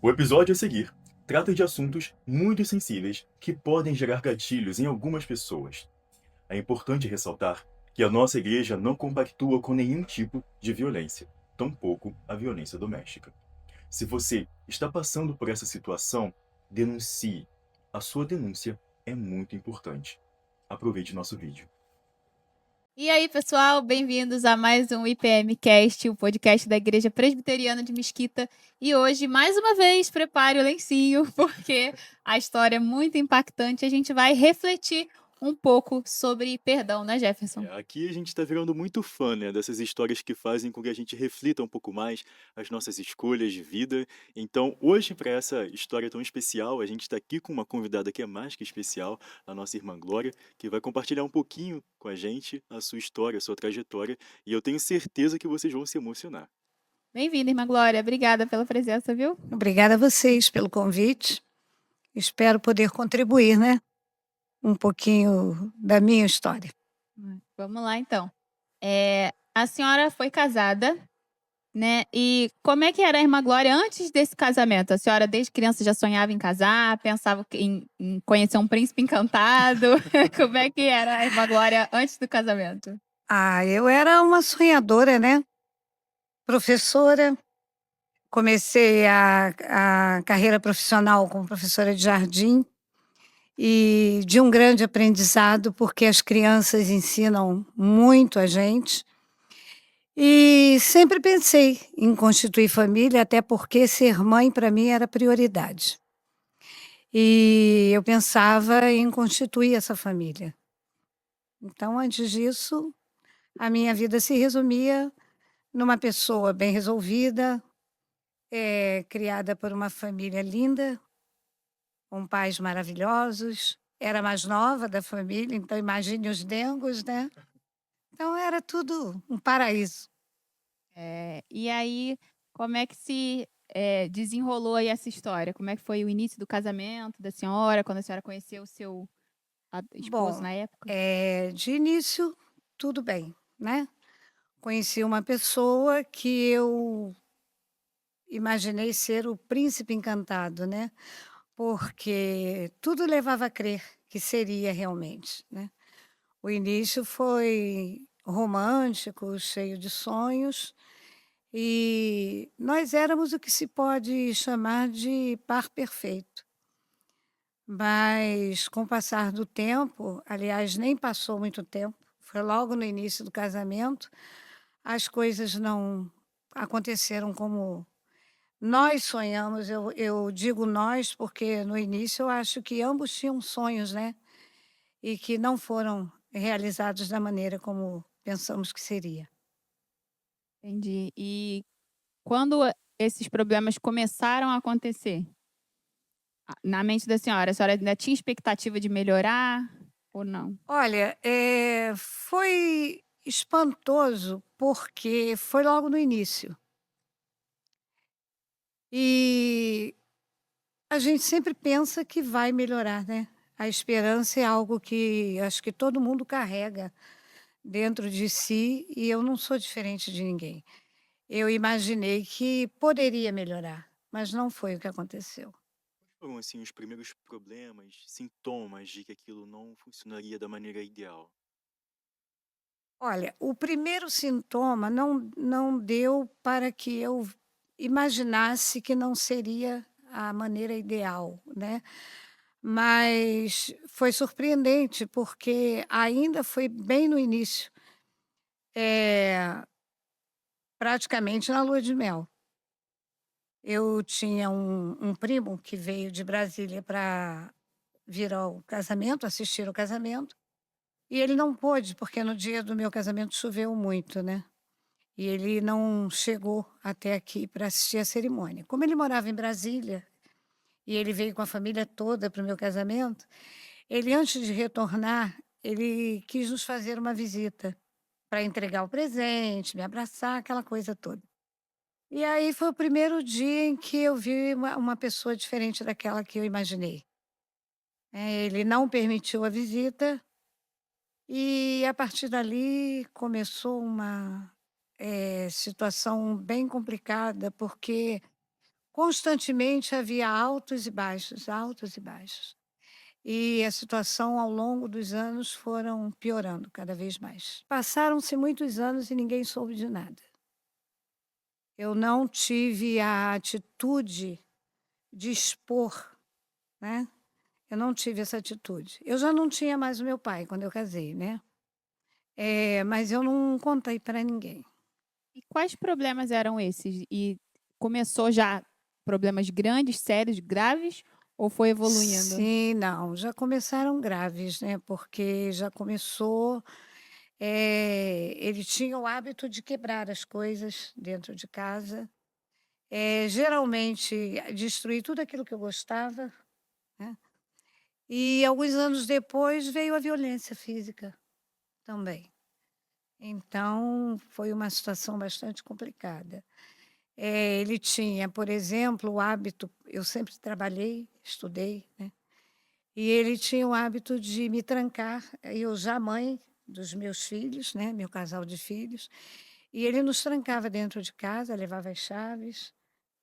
O episódio a seguir trata de assuntos muito sensíveis que podem gerar gatilhos em algumas pessoas. É importante ressaltar que a nossa igreja não compactua com nenhum tipo de violência, tampouco a violência doméstica. Se você está passando por essa situação, denuncie. A sua denúncia é muito importante. Aproveite nosso vídeo. E aí, pessoal, bem-vindos a mais um IPM Cast, o podcast da Igreja Presbiteriana de Mesquita. E hoje, mais uma vez, prepare o lencinho, porque a história é muito impactante. A gente vai refletir um pouco sobre perdão, né, Jefferson? Aqui a gente está virando muito fã, né, dessas histórias que fazem com que a gente reflita um pouco mais as nossas escolhas de vida. Então, hoje, para essa história tão especial, a gente está aqui com uma convidada que é mais que especial, a nossa irmã Glória, que vai compartilhar um pouquinho com a gente a sua história, a sua trajetória, e eu tenho certeza que vocês vão se emocionar. Bem-vinda, irmã Glória. Obrigada pela presença, viu? Obrigada a vocês pelo convite. Espero poder contribuir, né? Um pouquinho da minha história. Vamos lá, então. A senhora foi casada, né? E como é que era a irmã Glória antes desse casamento? A senhora, desde criança, já sonhava em casar? Pensava em conhecer um príncipe encantado? Como é que era a irmã Glória antes do casamento? Eu era uma sonhadora, né? Professora. Comecei a carreira profissional como professora de jardim e de um grande aprendizado, porque as crianças ensinam muito a gente. E sempre pensei em constituir família, até porque ser mãe para mim era prioridade. E eu pensava em constituir essa família. Então, antes disso, a minha vida se resumia numa pessoa bem resolvida, criada por uma família linda, com pais maravilhosos. Era a mais nova da família, então imagine os dengos, né? Então era tudo um paraíso. E aí, como é que se desenrolou aí essa história? Como é que foi o início do casamento da senhora, quando a senhora conheceu o seu esposo Bom, na época? de início, tudo bem, né? Conheci uma pessoa que eu imaginei ser o príncipe encantado, né? Porque tudo levava a crer que seria realmente, né. O início foi romântico, cheio de sonhos, e nós éramos o que se pode chamar de par perfeito. Mas com o passar do tempo, aliás, nem passou muito tempo, foi logo no início do casamento, as coisas não aconteceram como nós sonhamos. Eu digo nós, porque no início eu acho que ambos tinham sonhos, né, e que não foram realizados da maneira como pensamos que seria. Entendi. E quando esses problemas começaram a acontecer, na mente da senhora, a senhora ainda tinha expectativa de melhorar ou não? Olha, foi espantoso, porque foi logo no início. E a gente sempre pensa que vai melhorar, né. A esperança é algo que acho que todo mundo carrega dentro de si, e eu não sou diferente de ninguém. Eu imaginei que poderia melhorar, mas não foi o que aconteceu. Quais foram, assim, os primeiros problemas, sintomas de que aquilo não funcionaria da maneira ideal? Olha, o primeiro sintoma não deu para que eu imaginasse que não seria a maneira ideal, né. Mas foi surpreendente, porque ainda foi bem no início, eh, praticamente na lua de mel. Eu tinha um primo que veio de Brasília para vir ao casamento, assistir ao casamento, e ele não pôde, porque no dia do meu casamento choveu muito, né. E ele não chegou até aqui para assistir a cerimônia. Como ele morava em Brasília, e ele veio com a família toda para o meu casamento, ele, antes de retornar, ele quis nos fazer uma visita para entregar o presente, me abraçar, aquela coisa toda. E aí foi o primeiro dia em que eu vi uma pessoa diferente daquela que eu imaginei. Ele não permitiu a visita, e a partir dali começou uma situação bem complicada, porque Constantemente havia altos e baixos, altos e baixos. E a situação ao longo dos anos foram piorando cada vez mais. Passaram-se muitos anos e ninguém soube de nada. Eu não tive a atitude de expor, né? Eu não tive essa atitude. Eu já não tinha mais o meu pai quando eu casei, né? Mas eu não contei para ninguém. E quais problemas eram esses? E começou já problemas grandes, sérios, graves, ou foi evoluindo? Sim, não, já começaram graves, né? Porque já começou. Ele tinha o hábito de quebrar as coisas dentro de casa, geralmente destruir tudo aquilo que eu gostava, né? E alguns anos depois veio a violência física também. Então, foi uma situação bastante complicada. Ele tinha, por exemplo, o hábito, eu sempre trabalhei, estudei, né? E ele tinha o hábito de me trancar, eu já mãe dos meus filhos, né? Meu casal de filhos, e ele nos trancava dentro de casa, levava as chaves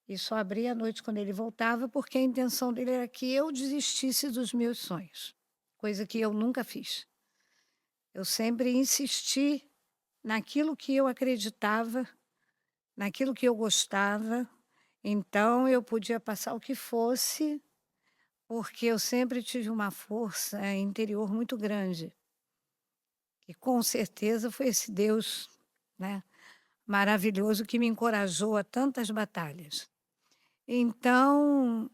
e só abria à noite quando ele voltava, porque a intenção dele era que eu desistisse dos meus sonhos, coisa que eu nunca fiz. Eu sempre insisti naquilo que eu acreditava, naquilo que eu gostava, então eu podia passar o que fosse, porque eu sempre tive uma força interior muito grande, e com certeza foi esse Deus, né, maravilhoso que me encorajou a tantas batalhas. Então,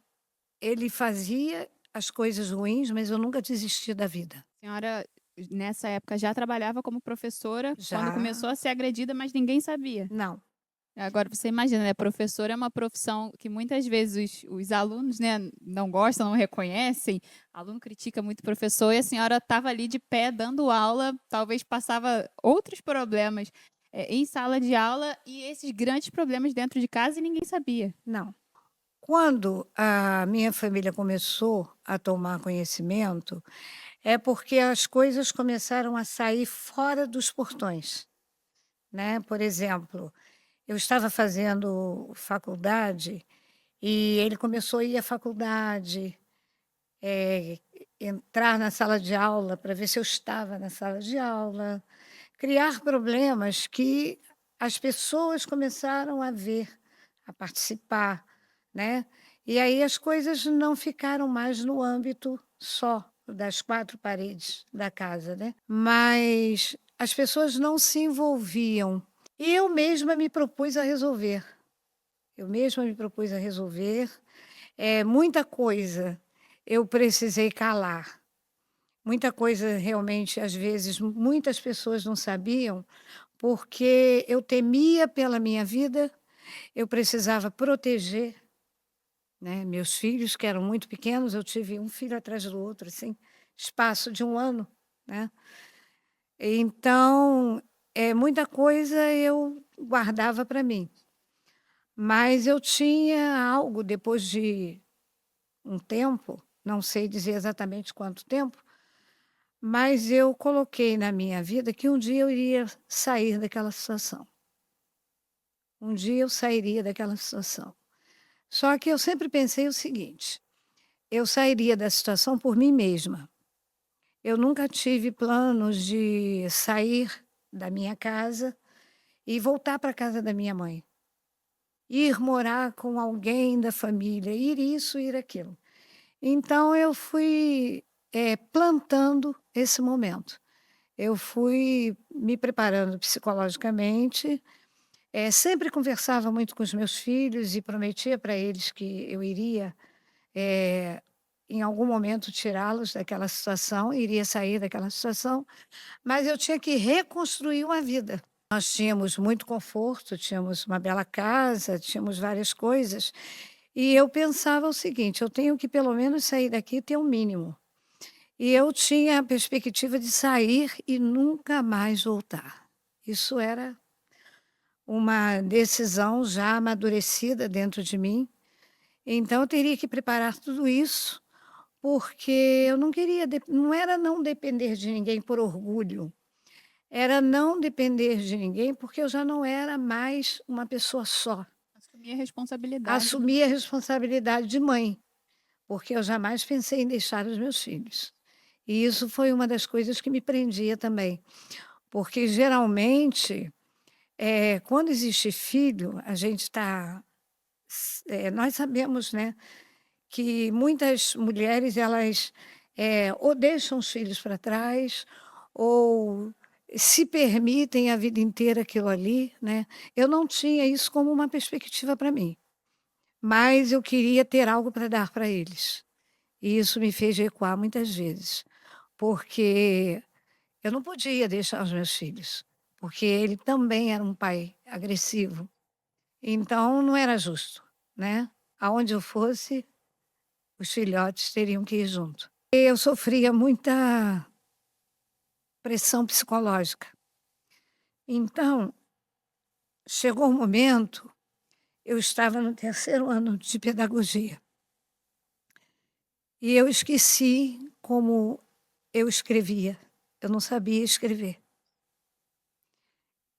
ele fazia as coisas ruins, mas eu nunca desisti da vida. A senhora, nessa época, já trabalhava como professora quando Já começou a ser agredida, mas ninguém sabia. não, Agora você imagina, né, professor é uma profissão que muitas vezes os alunos, né, não gostam, não reconhecem, aluno critica muito o professor e a senhora estava ali de pé dando aula, talvez passava outros problemas, em sala de aula e esses grandes problemas dentro de casa e ninguém sabia. não. Quando a minha família começou a tomar conhecimento, é porque as coisas começaram a sair fora dos portões, né. Por exemplo, eu estava fazendo faculdade e ele começou a ir à faculdade, eh, entrar na sala de aula para ver se eu estava na sala de aula, criar problemas que as pessoas começaram a ver, a participar, né. E aí as coisas não ficaram mais no âmbito só das 4 paredes da casa, né, mas as pessoas não se envolviam. E eu mesma me propus a resolver. Eu mesma me propus a resolver, muita coisa eu precisei calar. Muita coisa realmente, às vezes, muitas pessoas não sabiam, porque eu temia pela minha vida, eu precisava proteger, né, meus filhos, que eram muito pequenos, eu tive um filho atrás do outro, assim, espaço de 1 ano, né. Então, muita coisa eu guardava para mim, mas eu tinha algo depois de um tempo, não sei dizer exatamente quanto tempo, mas eu coloquei na minha vida que um dia eu iria sair daquela situação. Um dia eu sairia daquela situação. Só que eu sempre pensei o seguinte: eu sairia da situação por mim mesma. Eu nunca tive planos de sair da minha casa e voltar para a casa da minha mãe. Ir morar com alguém da família, ir isso, ir aquilo. Então eu fui, plantando esse momento. Eu fui me preparando psicologicamente, sempre conversava muito com os meus filhos e prometia para eles que eu iria, eh, em algum momento tirá-los daquela situação, iria sair daquela situação, mas eu tinha que reconstruir uma vida. Nós tínhamos muito conforto, tínhamos uma bela casa, tínhamos várias coisas, e eu pensava o seguinte: eu tenho que pelo menos sair daqui e ter um mínimo. E eu tinha a perspectiva de sair e nunca mais voltar. Isso era uma decisão já amadurecida dentro de mim. Então eu teria que preparar tudo isso, porque eu não queria, não era não depender de ninguém por orgulho, era não depender de ninguém porque eu já não era mais uma pessoa só. Assumir a responsabilidade, né? Assumir a responsabilidade de mãe, porque eu jamais pensei em deixar os meus filhos. E isso foi uma das coisas que me prendia também, porque geralmente, quando existe filho, a gente está nós sabemos, né, que muitas mulheres elas, ou deixam os filhos para trás, ou se permitem a vida inteira aquilo ali, né. Eu não tinha isso como uma perspectiva para mim, mas eu queria ter algo para dar para eles. E isso me fez recuar muitas vezes, porque eu não podia deixar os meus filhos, porque ele também era um pai agressivo, então não era justo, né. Aonde eu fosse, os filhotes teriam que ir junto. Eu sofria muita pressão psicológica. Então, chegou um momento, eu estava no terceiro ano de pedagogia, e eu esqueci como eu escrevia. Eu não sabia escrever.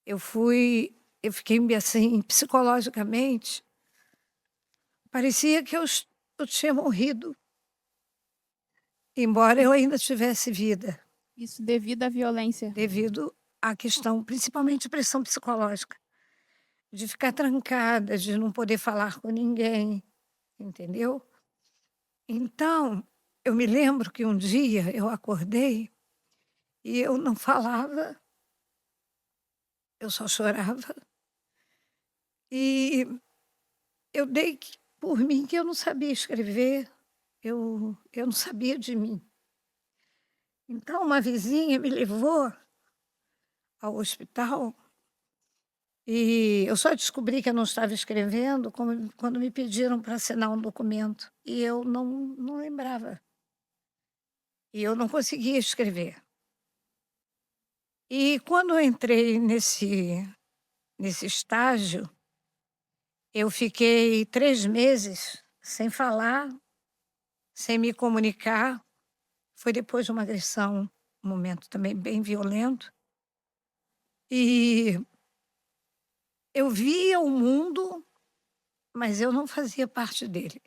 Eu fiquei assim, psicologicamente, parecia que eu tinha morrido, embora eu ainda tivesse vida, Isso devido à violência. devido à questão, principalmente pressão psicológica, de ficar trancada, de não poder falar com ninguém, entendeu? Então, eu me lembro que um dia eu acordei e eu não falava, eu só chorava. E eu dei por mim que eu não sabia escrever, eu não sabia de mim. Então, uma vizinha me levou ao hospital e eu só descobri que eu não estava escrevendo quando me pediram para assinar um documento e eu não lembrava. E eu não conseguia escrever. E quando eu entrei nesse estágio, eu fiquei 3 meses sem falar, sem me comunicar. Foi depois de uma agressão, um momento também bem violento. E eu via o mundo, mas eu não fazia parte dele.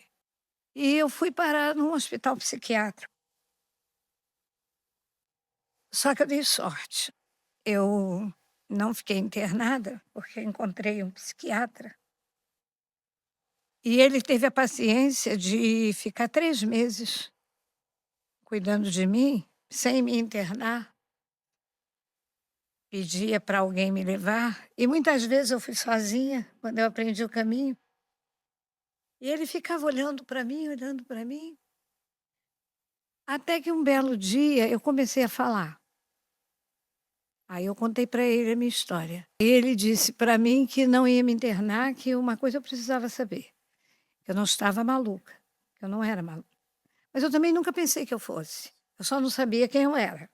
E eu fui parar num hospital psiquiátrico. Só que eu dei sorte. Eu não fiquei internada, porque eu encontrei um psiquiatra. E ele teve a paciência de ficar 3 meses cuidando de mim, sem me internar. Pedia para alguém me levar, e muitas vezes eu fui sozinha, quando eu aprendi o caminho. E ele ficava olhando para mim, até que um belo dia eu comecei a falar. Aí eu contei para ele a minha história. Ele disse para mim que não ia me internar, que uma coisa eu precisava saber, que eu não estava maluca, que eu não era maluca. Mas eu também nunca pensei que eu fosse, eu só não sabia quem eu era,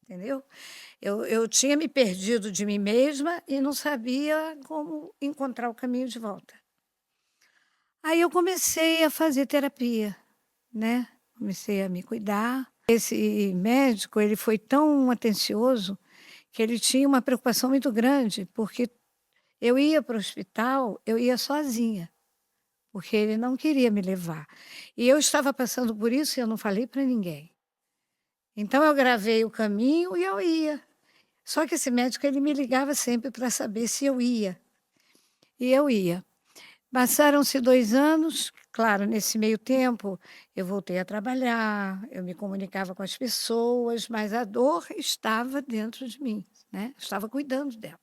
entendeu? Eu tinha me perdido de mim mesma e não sabia como encontrar o caminho de volta. Aí eu comecei a fazer terapia, né, comecei a me cuidar. Esse médico, ele foi tão atencioso que ele tinha uma preocupação muito grande, porque eu ia para o hospital, eu ia sozinha, porque ele não queria me levar. E eu estava passando por isso e eu não falei para ninguém. Então eu gravei o caminho e eu ia. Só que esse médico, ele me ligava sempre para saber se eu ia, e eu ia. Passaram-se 2 anos, claro, nesse meio tempo eu voltei a trabalhar, eu me comunicava com as pessoas, mas a dor estava dentro de mim, né, eu estava cuidando dela.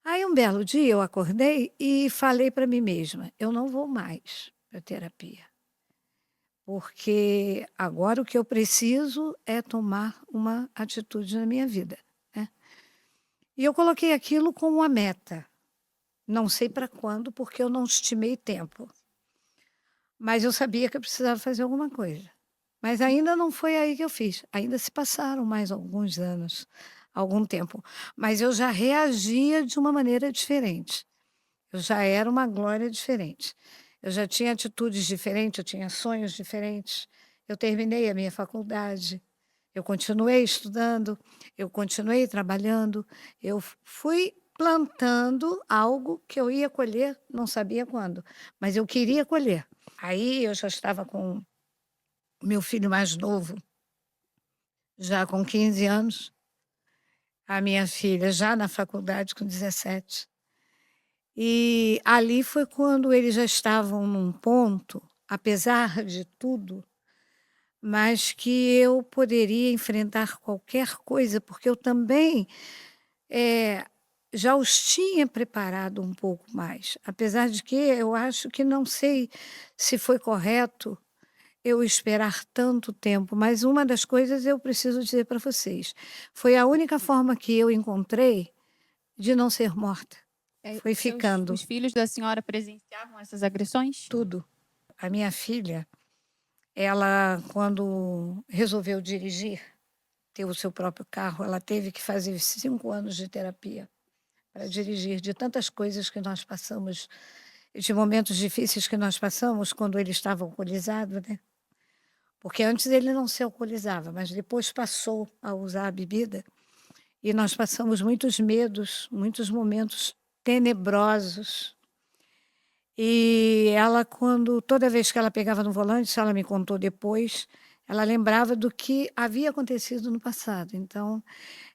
Aí um belo dia eu acordei e falei para mim mesma: "Eu não vou mais para terapia, porque agora o que eu preciso é tomar uma atitude na minha vida", né. E eu coloquei aquilo como uma meta, não sei para quando, porque eu não estimei tempo. Mas eu sabia que eu precisava fazer alguma coisa. Mas ainda não foi aí que eu fiz, ainda se passaram mais alguns anos, algum tempo, mas eu já reagia de uma maneira diferente, eu já era uma Glória diferente. Eu já tinha atitudes diferentes, eu tinha sonhos diferentes, eu terminei a minha faculdade, eu continuei estudando, eu continuei trabalhando, eu fui plantando algo que eu ia colher, não sabia quando, mas eu queria colher. Aí eu já estava com o meu filho mais novo, já com 15 anos, a minha filha já na faculdade com 17. E ali foi quando eles já estavam num ponto, apesar de tudo, mas que eu poderia enfrentar qualquer coisa, porque eu também eh, já os tinha preparado um pouco mais. Apesar de que eu acho que não sei se foi correto eu esperar tanto tempo, mas uma das coisas eu preciso dizer para vocês: foi a única forma que eu encontrei de não ser morta. Foi ficando. Os filhos da senhora presenciavam essas agressões? Tudo. A minha filha, ela, quando resolveu dirigir, ter o seu próprio carro, ela teve que fazer 5 anos de terapia para dirigir, de tantas coisas que nós passamos, de momentos difíceis que nós passamos quando ele estava alcoolizado, né? Porque antes ele não se alcoolizava, mas depois passou a usar a bebida e nós passamos muitos medos, muitos momentos tenebrosos. E ela, quando toda vez que ela pegava no volante, isso ela me contou depois, ela lembrava do que havia acontecido no passado. Então,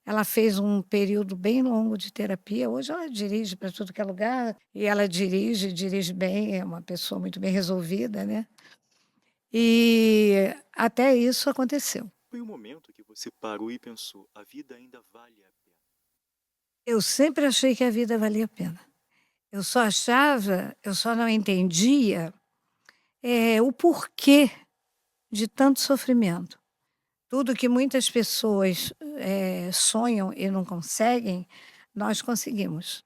ela fez um período bem longo de terapia. Hoje ela dirige para tudo que é lugar e ela dirige bem, é uma pessoa muito bem resolvida, né? E até isso aconteceu. Foi um momento que você parou e pensou: a vida ainda vale a pena. Eu sempre achei que a vida valia a pena. Eu só não entendia o porquê de tanto sofrimento. Tudo que muitas pessoas sonham e não conseguem, nós conseguimos.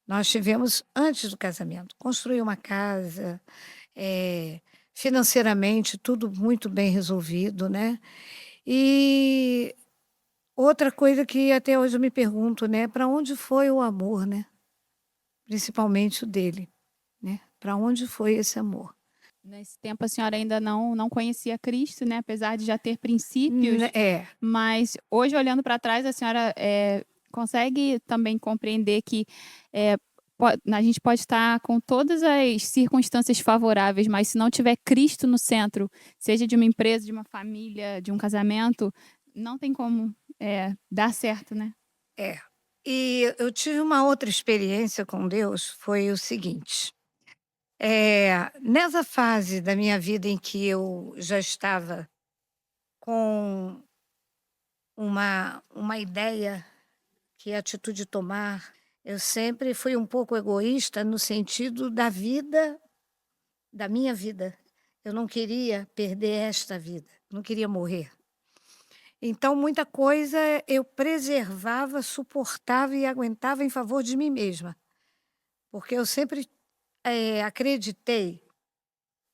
Nós tivemos antes do casamento, construir uma casa, eh, financeiramente tudo muito bem resolvido, né. E outra coisa que até hoje eu me pergunto, né, para onde foi o amor, né, principalmente o dele, né, para onde foi esse amor? Nesse tempo a senhora ainda não conhecia Cristo, né, apesar de já ter princípios, É, mas hoje olhando para trás a senhora, consegue também compreender que, eh, a gente pode estar com todas as circunstâncias favoráveis, mas se não tiver Cristo no centro, seja de uma empresa, de uma família, de um casamento, não tem como, dar certo, né? é. E eu tive uma outra experiência com Deus, foi o seguinte, nessa fase da minha vida em que eu já estava com uma ideia, que atitude tomar, eu sempre fui um pouco egoísta no sentido da vida, da minha vida. Eu não queria perder esta vida, não queria morrer. Então muita coisa eu preservava, suportava e aguentava em favor de mim mesma, porque eu sempre, acreditei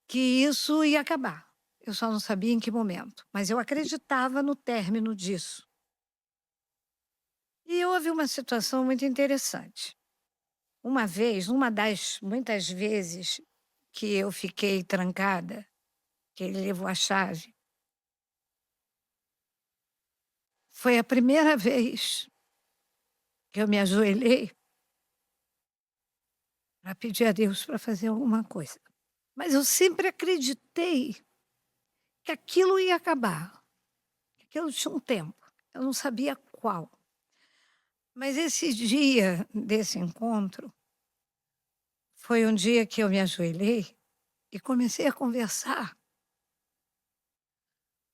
que isso ia acabar. Eu só não sabia em que momento, mas eu acreditava no término disso. E houve uma situação muito interessante. Uma vez, uma das muitas vezes que eu fiquei trancada, que ele levou a chave, foi a primeira vez que eu me ajoelhei para pedir a Deus para fazer alguma coisa. Mas eu sempre acreditei que aquilo ia acabar, que aquilo tinha um tempo. Eu não sabia qual. Mas esse dia desse encontro foi um dia que eu me ajoelhei e comecei a conversar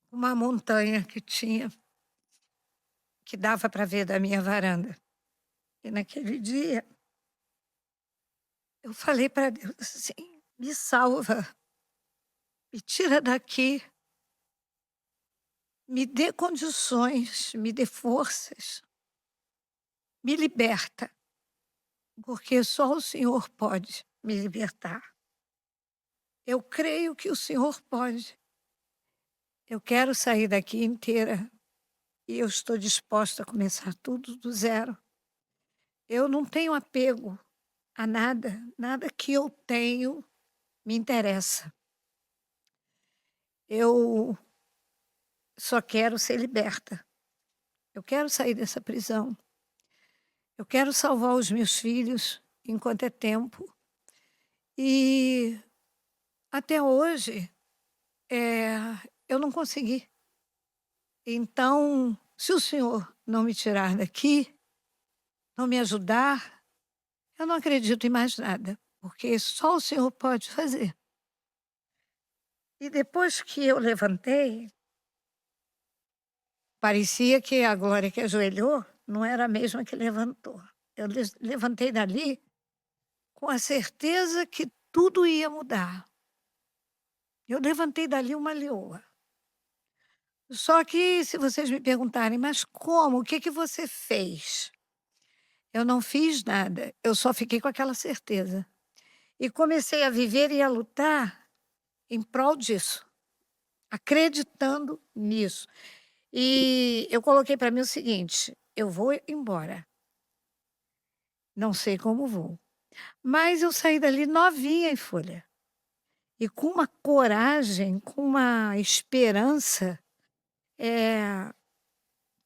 com uma montanha que tinha, que dava para ver da minha varanda. E naquele dia eu falei para Deus assim: "Me salva, me tira daqui, me dê condições, me dê forças, me liberta, porque só o Senhor pode me libertar. Eu creio que o Senhor pode. Eu quero sair daqui inteira e eu estou disposta a começar tudo do zero. Eu não tenho apego a nada, nada que eu tenho me interessa. Eu só quero ser liberta. Eu quero sair dessa prisão. Eu quero salvar os meus filhos enquanto é tempo. E até hoje, eh, eu não consegui. Então, se o senhor não me tirar daqui, não me ajudar, eu não acredito em mais nada, porque só o senhor pode fazer. E depois que eu levantei, parecia que a Glória que ajoelhou não era a mesma que levantou. Eu levantei dali com a certeza que tudo ia mudar. Eu levantei dali uma leoa. Só que se vocês me perguntarem: "Mas como? O que que você fez?" Eu não fiz nada, eu só fiquei com aquela certeza. E comecei a viver e a lutar em prol disso, acreditando nisso. E eu coloquei para mim o seguinte: "Eu vou embora, não sei como vou". Mas eu saí dali novinha em folha, e com uma coragem, com uma esperança, eh,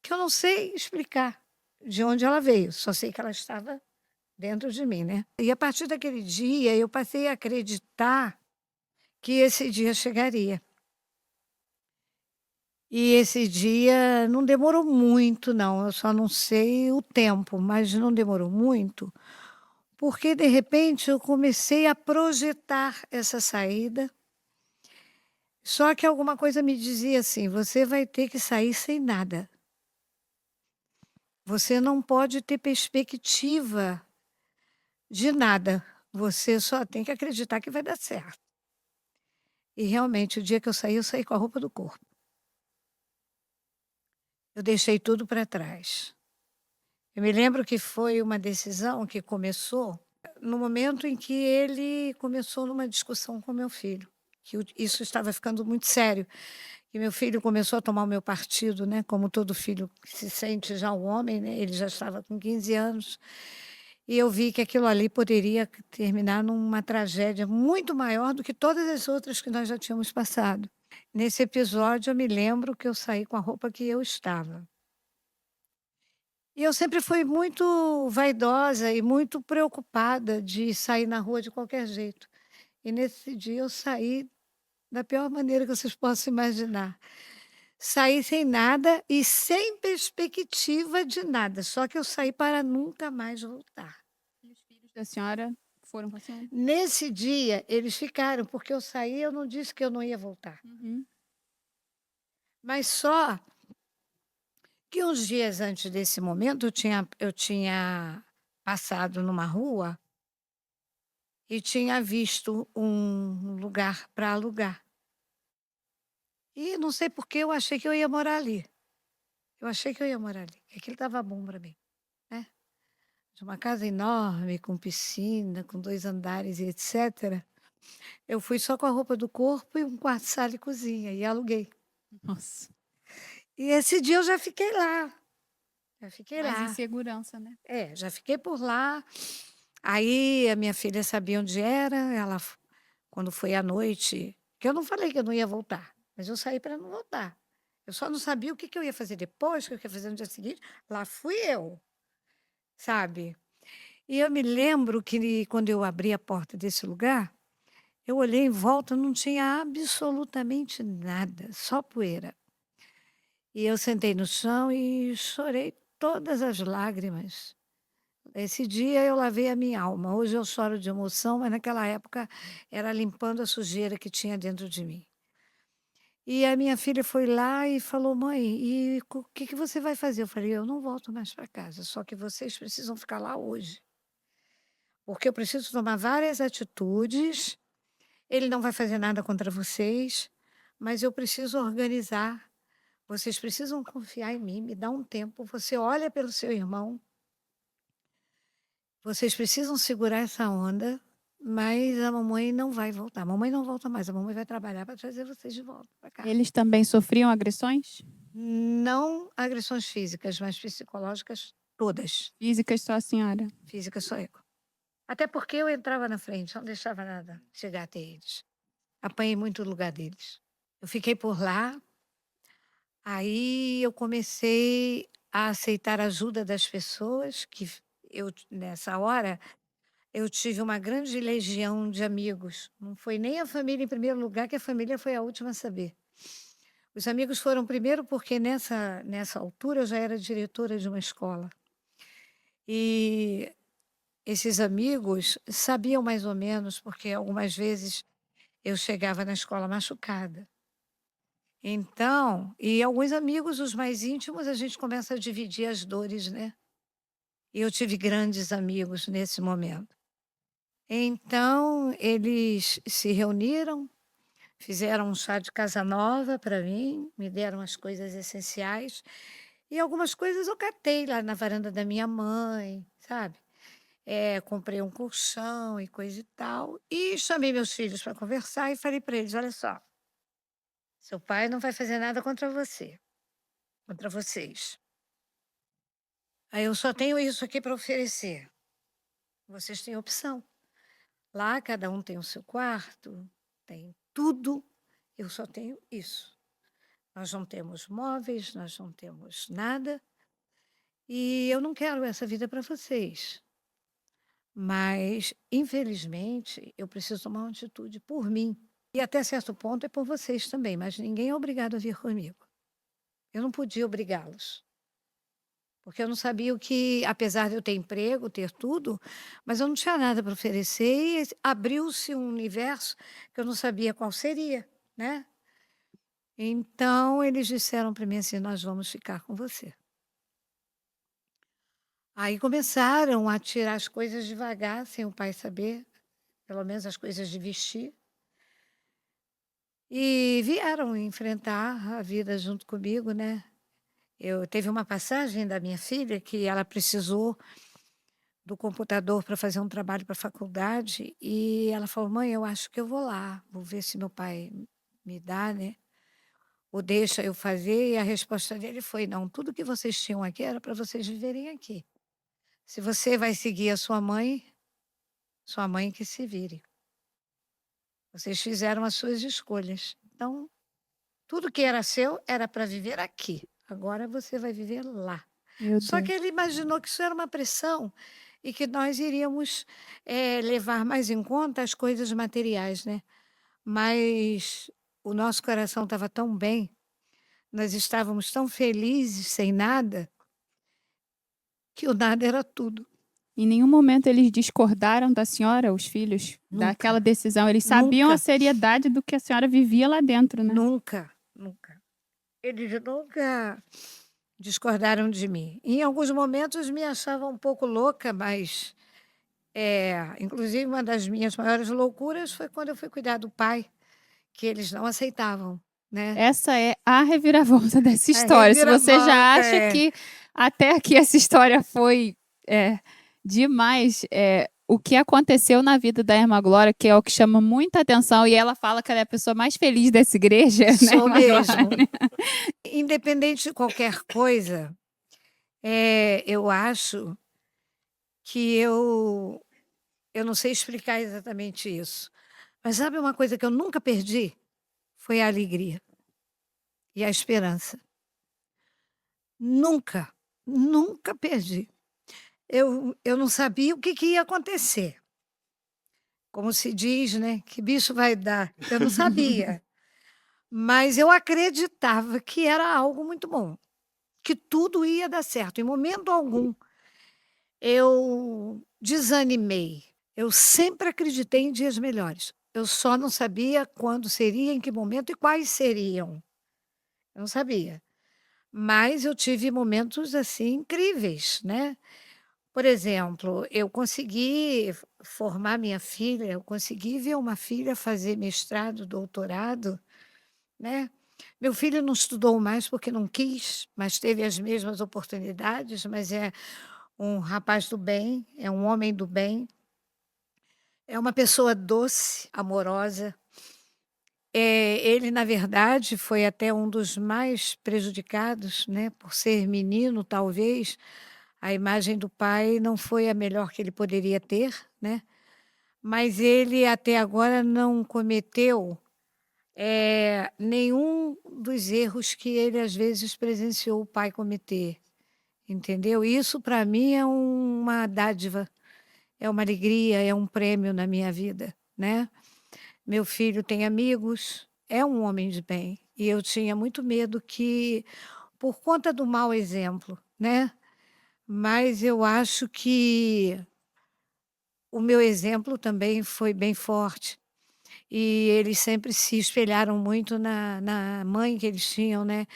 que eu não sei explicar de onde ela veio, só sei que ela estava dentro de mim, né. E a partir daquele dia eu passei a acreditar que esse dia chegaria. E esse dia não demorou muito não, eu só não sei o tempo, mas não demorou muito, porque de repente eu comecei a projetar essa saída, só que alguma coisa me dizia assim: "Você vai ter que sair sem nada. Você não pode ter perspectiva de nada, você só tem que acreditar que vai dar certo". E realmente o dia que eu saí com a roupa do corpo. Eu deixei tudo para trás. Eu me lembro que foi uma decisão que começou no momento em que ele começou numa discussão com meu filho, que isso estava ficando muito sério, que meu filho começou a tomar o meu partido, né, como todo filho que se sente já um homem, né, ele já estava com 15 anos, e eu vi que aquilo ali poderia terminar numa tragédia muito maior do que todas as outras que nós já tínhamos passado. Nesse episódio eu me lembro que eu saí com a roupa que eu estava. E eu sempre fui muito vaidosa e muito preocupada de sair na rua de qualquer jeito. E nesse dia eu saí da pior maneira que vocês possam imaginar. Saí sem nada e sem perspectiva de nada, só que eu saí para nunca mais voltar. E os filhos da senhora foram com a senhora? Nesse dia eles ficaram, porque eu saí, eu não disse que eu não ia voltar. Uhum. Mas só que uns dias antes desse momento eu tinha passado numa rua e tinha visto um lugar para alugar. E não sei por que eu achei que eu ia morar ali. Eu achei que eu ia morar ali, que aquilo estava bom para mim, né. De uma casa enorme, com piscina, com 2 andares e etcétera. Eu fui só com a roupa do corpo e um quarto, sala e cozinha, e aluguei. Nossa, E esse dia eu já fiquei lá, já fiquei mais lá. insegurança, né? É, já fiquei por lá. Aí a minha filha sabia onde era, quando foi à noite, que eu não falei que eu não ia voltar, mas eu saí para não voltar. Eu só não sabia o que que eu ia fazer depois, o que eu ia fazer no dia seguinte, lá fui eu, sabe. E eu me lembro que quando eu abri a porta desse lugar, eu olhei em volta, não tinha absolutamente nada, só poeira. E eu sentei no chão e chorei todas as lágrimas. Esse dia eu lavei a minha alma. Hoje eu choro de emoção, mas naquela época era limpando a sujeira que tinha dentro de mim. E a minha filha foi lá e falou: "Mãe, e o que que você vai fazer?" Eu falei: "Eu não volto mais para casa, só que vocês precisam ficar lá hoje, porque eu preciso tomar várias atitudes. Ele não vai fazer nada contra vocês, mas eu preciso organizar. Vocês precisam confiar em mim, me dá um tempo. Você olha pelo seu irmão. Vocês precisam segurar essa onda, mas a mamãe não vai voltar. A mamãe não volta mais, a mamãe vai trabalhar para trazer vocês de volta para cá". Eles também sofriam agressões? Não agressões físicas, mas psicológicas todas. Físicas só a senhora? Física só eu. Até porque eu entrava na frente, não deixava nada chegar até eles. Apanhei muito o lugar deles. Eu fiquei por lá, aí eu comecei a aceitar a ajuda das pessoas, que nessa hora, eu tive uma grande legião de amigos. Não foi nem a família em primeiro lugar, que a família foi a última a saber. Os amigos foram primeiro porque nessa altura eu já era diretora de uma escola. E esses amigos sabiam mais ou menos, porque algumas vezes eu chegava na escola machucada. Então, e alguns amigos, os mais íntimos, a gente começa a dividir as dores, né? E eu tive grandes amigos nesse momento. Então, eles se reuniram, fizeram um chá de casa nova para mim, me deram as coisas essenciais. E algumas coisas eu catei lá na varanda da minha mãe, sabe? Comprei um colchão e coisa e tal. E chamei meus filhos para conversar e falei para eles: olha só, seu pai não vai fazer nada contra você, contra vocês. Aí eu só tenho isso aqui para oferecer. Vocês têm opção. Lá cada um tem o seu quarto, tem tudo. Eu só tenho isso. Nós não temos móveis, nós não temos nada. E eu não quero essa vida para vocês. Mas, infelizmente, eu preciso tomar uma atitude por mim. E até certo ponto é por vocês também, mas ninguém é obrigado a vir comigo. Eu não podia obrigá-los. Porque eu não sabia o que, apesar de eu ter emprego, ter tudo, mas eu não tinha nada para oferecer e abriu-se um universo que eu não sabia qual seria, né? Então eles disseram para mim assim: nós vamos ficar com você. Aí começaram a tirar as coisas devagar, sem o pai saber, pelo menos as coisas de vestir. E vieram enfrentar a vida junto comigo, né? Teve uma passagem da minha filha que ela precisou do computador para fazer um trabalho para a faculdade e ela falou: mãe, eu acho que eu vou lá, vou ver se meu pai me dá, né? Ou deixa eu fazer. E a resposta dele foi: não, tudo que vocês tinham aqui era para vocês viverem aqui. Se você vai seguir a sua mãe que se vire. Vocês fizeram as suas escolhas. Então, tudo que era seu era para viver aqui. Agora você vai viver lá. Meu Só que Deus. ele imaginou que isso era uma pressão e que nós iríamos levar mais em conta as coisas materiais, né? Mas o nosso coração estava tão bem, nós estávamos tão felizes sem nada, que o nada era tudo. Em nenhum momento eles discordaram da senhora, os filhos, daquela Nunca, decisão. Eles sabiam a nunca, seriedade do que a senhora vivia lá dentro, né? nunca, nunca. Eles nunca discordaram de mim. Em alguns momentos me achavam um pouco louca, mas inclusive uma das minhas maiores loucuras foi quando eu fui cuidar do pai, que eles não aceitavam, né? Essa é a reviravolta dessa A história. Se você já reviravolta acha que até aqui essa história foi demais, o que aconteceu na vida da Irmã Glória, que é o que chama muita atenção, e ela fala que ela é a pessoa mais feliz dessa igreja, né, sou Irmã mesmo. Glória? Independente de qualquer coisa, eu acho que eu não sei explicar exatamente isso. Mas sabe uma coisa que eu nunca perdi? Foi a alegria e a esperança. Nunca, nunca perdi. Eu não sabia o que ia acontecer. Como se diz, né? Que bicho vai dar? Eu não sabia. Mas eu acreditava que era algo muito bom, que tudo ia dar certo. Em momento algum eu desanimei. Eu sempre acreditei em dias melhores. Eu só não sabia quando seria, em que momento e quais seriam. Eu não sabia. Mas eu tive momentos assim incríveis, né? Por exemplo, eu consegui formar minha filha, eu consegui ver uma filha fazer mestrado, doutorado, né? Meu filho não estudou mais porque não quis, mas teve as mesmas oportunidades, mas é um rapaz do bem, é um homem do bem, é uma pessoa doce, amorosa. Ele, na verdade, foi até um dos mais prejudicados, né, por ser menino, talvez. A imagem do pai não foi a melhor que ele poderia ter, né? Mas ele até agora não cometeu nenhum dos erros que ele às vezes presenciou o pai cometer. entendeu? Isso para mim é uma dádiva, é uma alegria, é um prêmio na minha vida, né? Meu filho tem amigos, é um homem de bem, e eu tinha muito medo que, por conta do mau exemplo, né? Mas eu acho que o meu exemplo também foi bem forte. E eles sempre se espelharam muito na mãe que eles tinham, né,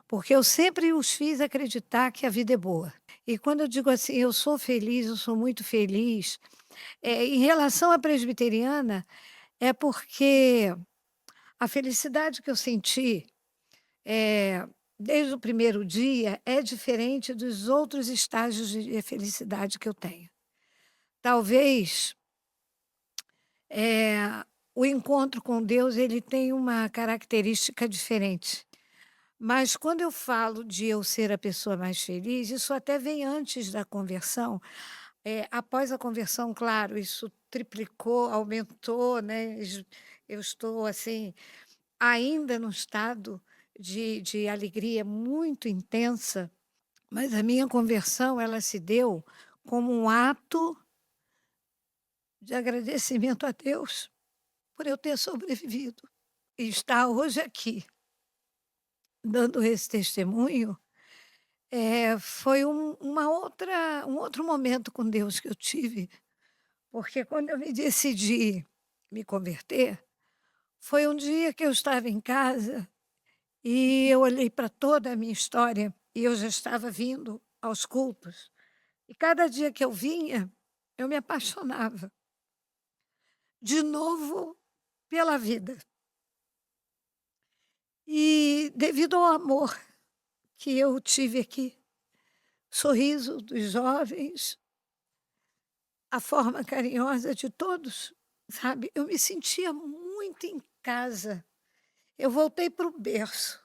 porque eu sempre os fiz acreditar que a vida é boa. E quando eu digo assim: "Eu sou feliz, eu sou muito feliz", em relação à presbiteriana, é porque a felicidade que eu senti, desde o primeiro dia, é diferente dos outros estágios de felicidade que eu tenho. Talvez, eh, o encontro com Deus, ele tem uma característica diferente. Mas quando eu falo de eu ser a pessoa mais feliz, isso até vem antes da conversão. Após a conversão, claro, isso triplicou, aumentou, né, eu estou, assim, ainda num estado de alegria muito intensa, mas a minha conversão, ela se deu como um ato de agradecimento a Deus por eu ter sobrevivido e estar hoje aqui dando esse testemunho. Foi um outro momento com Deus que eu tive, porque quando eu me decidi me converter, foi um dia que eu estava em casa e eu olhei para toda a minha história e eu já estava vindo aos cultos. E cada dia que eu vinha, eu me apaixonava de novo pela vida. E devido ao amor que eu tive aqui, sorriso dos jovens, a forma carinhosa de todos, sabe, eu me sentia muito em casa. Eu voltei para o berço,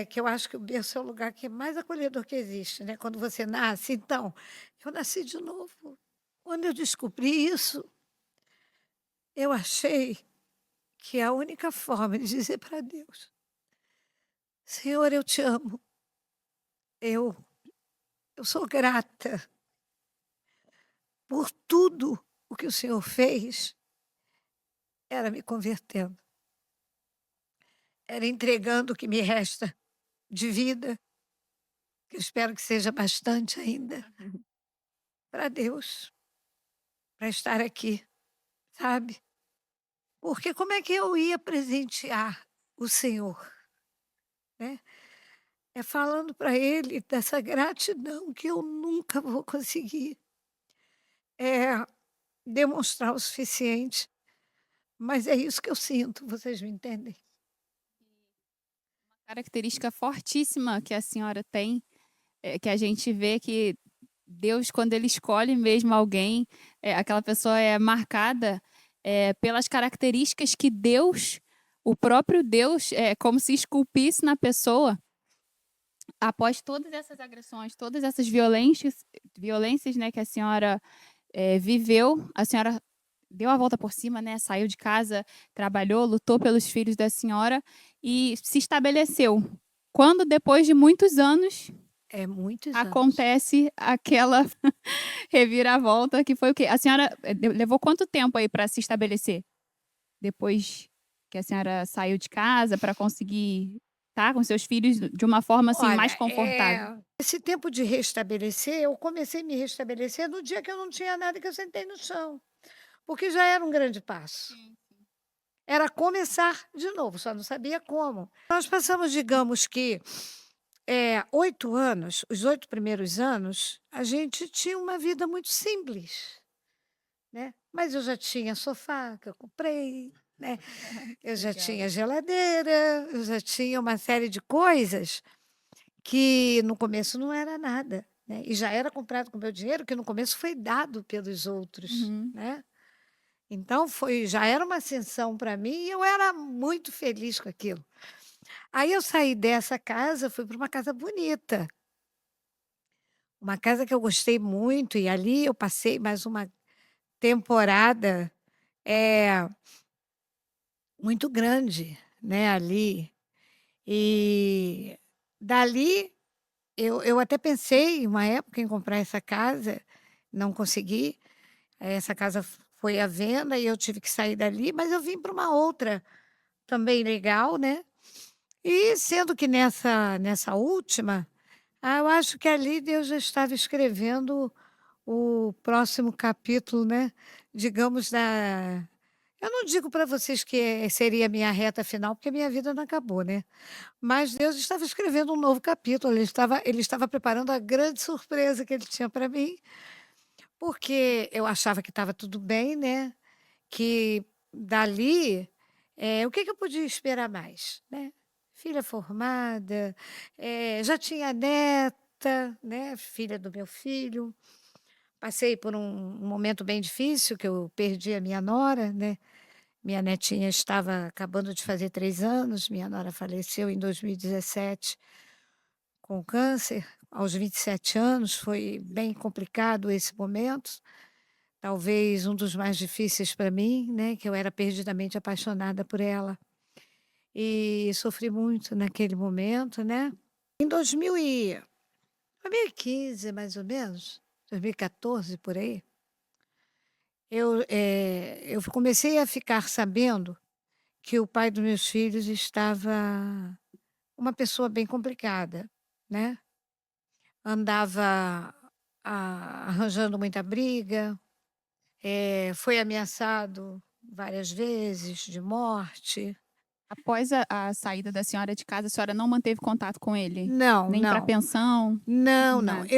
que eu acho que o berço é o lugar que é mais acolhedor que existe, né, quando você nasce. Então, eu nasci de novo. Quando eu descobri isso, eu achei que a única forma de dizer para Deus: "Senhor, eu te amo, eu eu sou grata por tudo o que o Senhor fez", era me convertendo, era entregando o que me resta de vida, que eu espero que seja bastante ainda, para Deus, para estar aqui, sabe. Porque como é que eu ia presentear o Senhor, né? É falando para Ele dessa gratidão que eu nunca vou conseguir, demonstrar o suficiente, mas é isso que eu sinto, vocês me entendem? Característica fortíssima que a senhora tem, que a gente vê que Deus, quando ele escolhe mesmo alguém, aquela pessoa é marcada, pelas características que Deus, o próprio Deus, como se esculpisse na pessoa, após todas essas agressões, todas essas violências, né, que a senhora, viveu, a senhora deu a volta por cima, né, saiu de casa, trabalhou, lutou pelos filhos da senhora e se estabeleceu. Quando depois de muitos anos, É muitos anos. acontece aquela reviravolta que foi o quê? A senhora, levou quanto tempo aí para se estabelecer? Depois que a senhora saiu de casa para conseguir estar com seus filhos de uma forma, assim, mais Olha, confortável? esse tempo de restabelecer, eu comecei a me restabelecer no dia que eu não tinha nada, que eu sentei no chão, porque já era um grande passo. Sim, sim. Era começar de novo, só não sabia como. Nós passamos, digamos que, 8 anos, os 8 primeiros anos, a gente tinha uma vida muito simples, né. Mas eu já tinha sofá que eu comprei, né, eu já Legal. tinha geladeira, eu já tinha uma série de coisas que no começo não era nada, né, e já era comprado com meu dinheiro, que no começo foi dado pelos outros, Uhum. né. Então já era uma ascensão para mim e eu era muito feliz com aquilo. Aí eu saí dessa casa, fui para uma casa bonita, uma casa que eu gostei muito e ali eu passei mais uma temporada, eh, muito grande, né, ali. E dali eu até pensei uma época em comprar essa casa, não consegui. Essa casa foi à venda e eu tive que sair dali, mas eu vim para uma outra também legal, né. E sendo que nessa última, eu acho que ali Deus já estava escrevendo o próximo capítulo, né, digamos da eu não digo para vocês que seria a minha reta final, porque a minha vida não acabou, né. Mas Deus estava escrevendo um novo capítulo, ele estava preparando a grande surpresa que ele tinha para mim, porque eu achava que estava tudo bem, né, que dali, o que que eu podia esperar mais, né. Filha formada, já tinha neta, né, filha do meu filho. Passei por um momento bem difícil, que eu perdi a minha nora, né. Minha netinha estava acabando de fazer 3 anos, minha nora faleceu em 2017 com câncer, aos 27 anos, foi bem complicado esse momento, talvez um dos mais difíceis para mim, né, que eu era perdidamente apaixonada por ela, e sofri muito naquele momento, né. Em 2015 mais ou menos, 2014 por aí, eu comecei a ficar sabendo que o pai dos meus filhos estava uma pessoa bem complicada, né. Andava arranjando muita briga, foi ameaçado várias vezes de morte. Após a saída da senhora de casa, a senhora não manteve contato com ele? Não, Nem para não. pensão, Não, não. nada?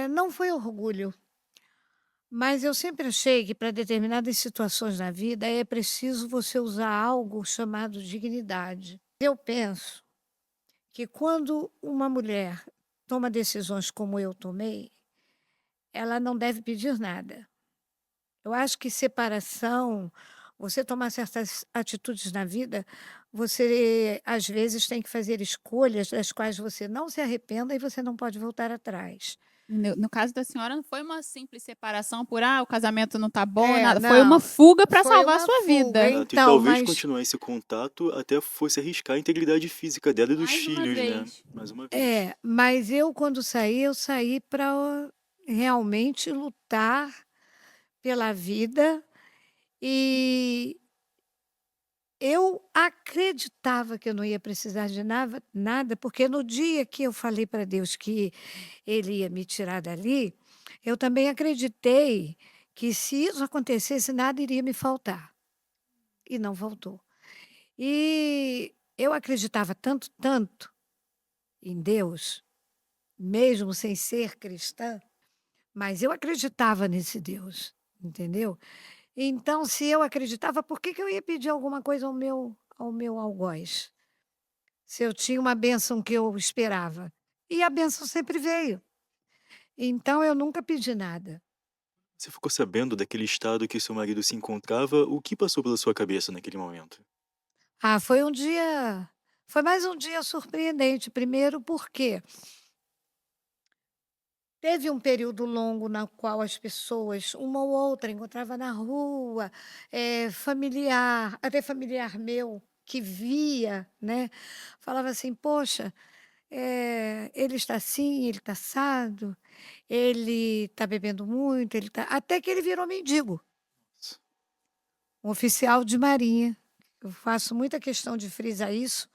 Não foi orgulho, mas eu sempre achei que para determinadas situações na vida é preciso você usar algo chamado dignidade. Eu penso que quando uma mulher toma decisões como eu tomei, ela não deve pedir nada. Eu acho que separação, você tomar certas atitudes na vida, você às vezes tem que fazer escolhas das quais você não se arrependa e você não pode voltar atrás. No caso da senhora, não foi uma simples separação por: "Ah, o casamento não tá bom", É, nada, foi uma não, fuga para foi salvar a uma sua fuga. vida. Exato, e Então, talvez mas continuar esse contato até fosse arriscar a integridade física dela e dos Mais uma filhos, né, vez. mais uma vez. mas eu quando saí, eu saí para realmente lutar pela vida e eu acreditava que eu não ia precisar de nada, porque no dia que eu falei para Deus que Ele ia me tirar dali, eu também acreditei que se isso acontecesse, nada iria me faltar, e não faltou. E eu acreditava tanto, tanto em Deus, mesmo sem ser cristã, mas eu acreditava nesse Deus, entendeu? Então, se eu acreditava, por que que eu ia pedir alguma coisa ao meu algoz? Se eu tinha uma bênção que eu esperava. E a bênção sempre veio. Então eu nunca pedi nada. Você ficou sabendo daquele estado que seu marido se encontrava, o que passou pela sua cabeça naquele momento? Foi mais um dia surpreendente. Primeiro porque teve um período longo na qual as pessoas, uma ou outra, encontrava na rua, familiar, até familiar meu, que via, né, falava assim: "Poxa, ele está assim, ele está assado, ele está bebendo muito, ele está", até que ele virou mendigo, um oficial de marinha. Eu faço muita questão de frisar isso,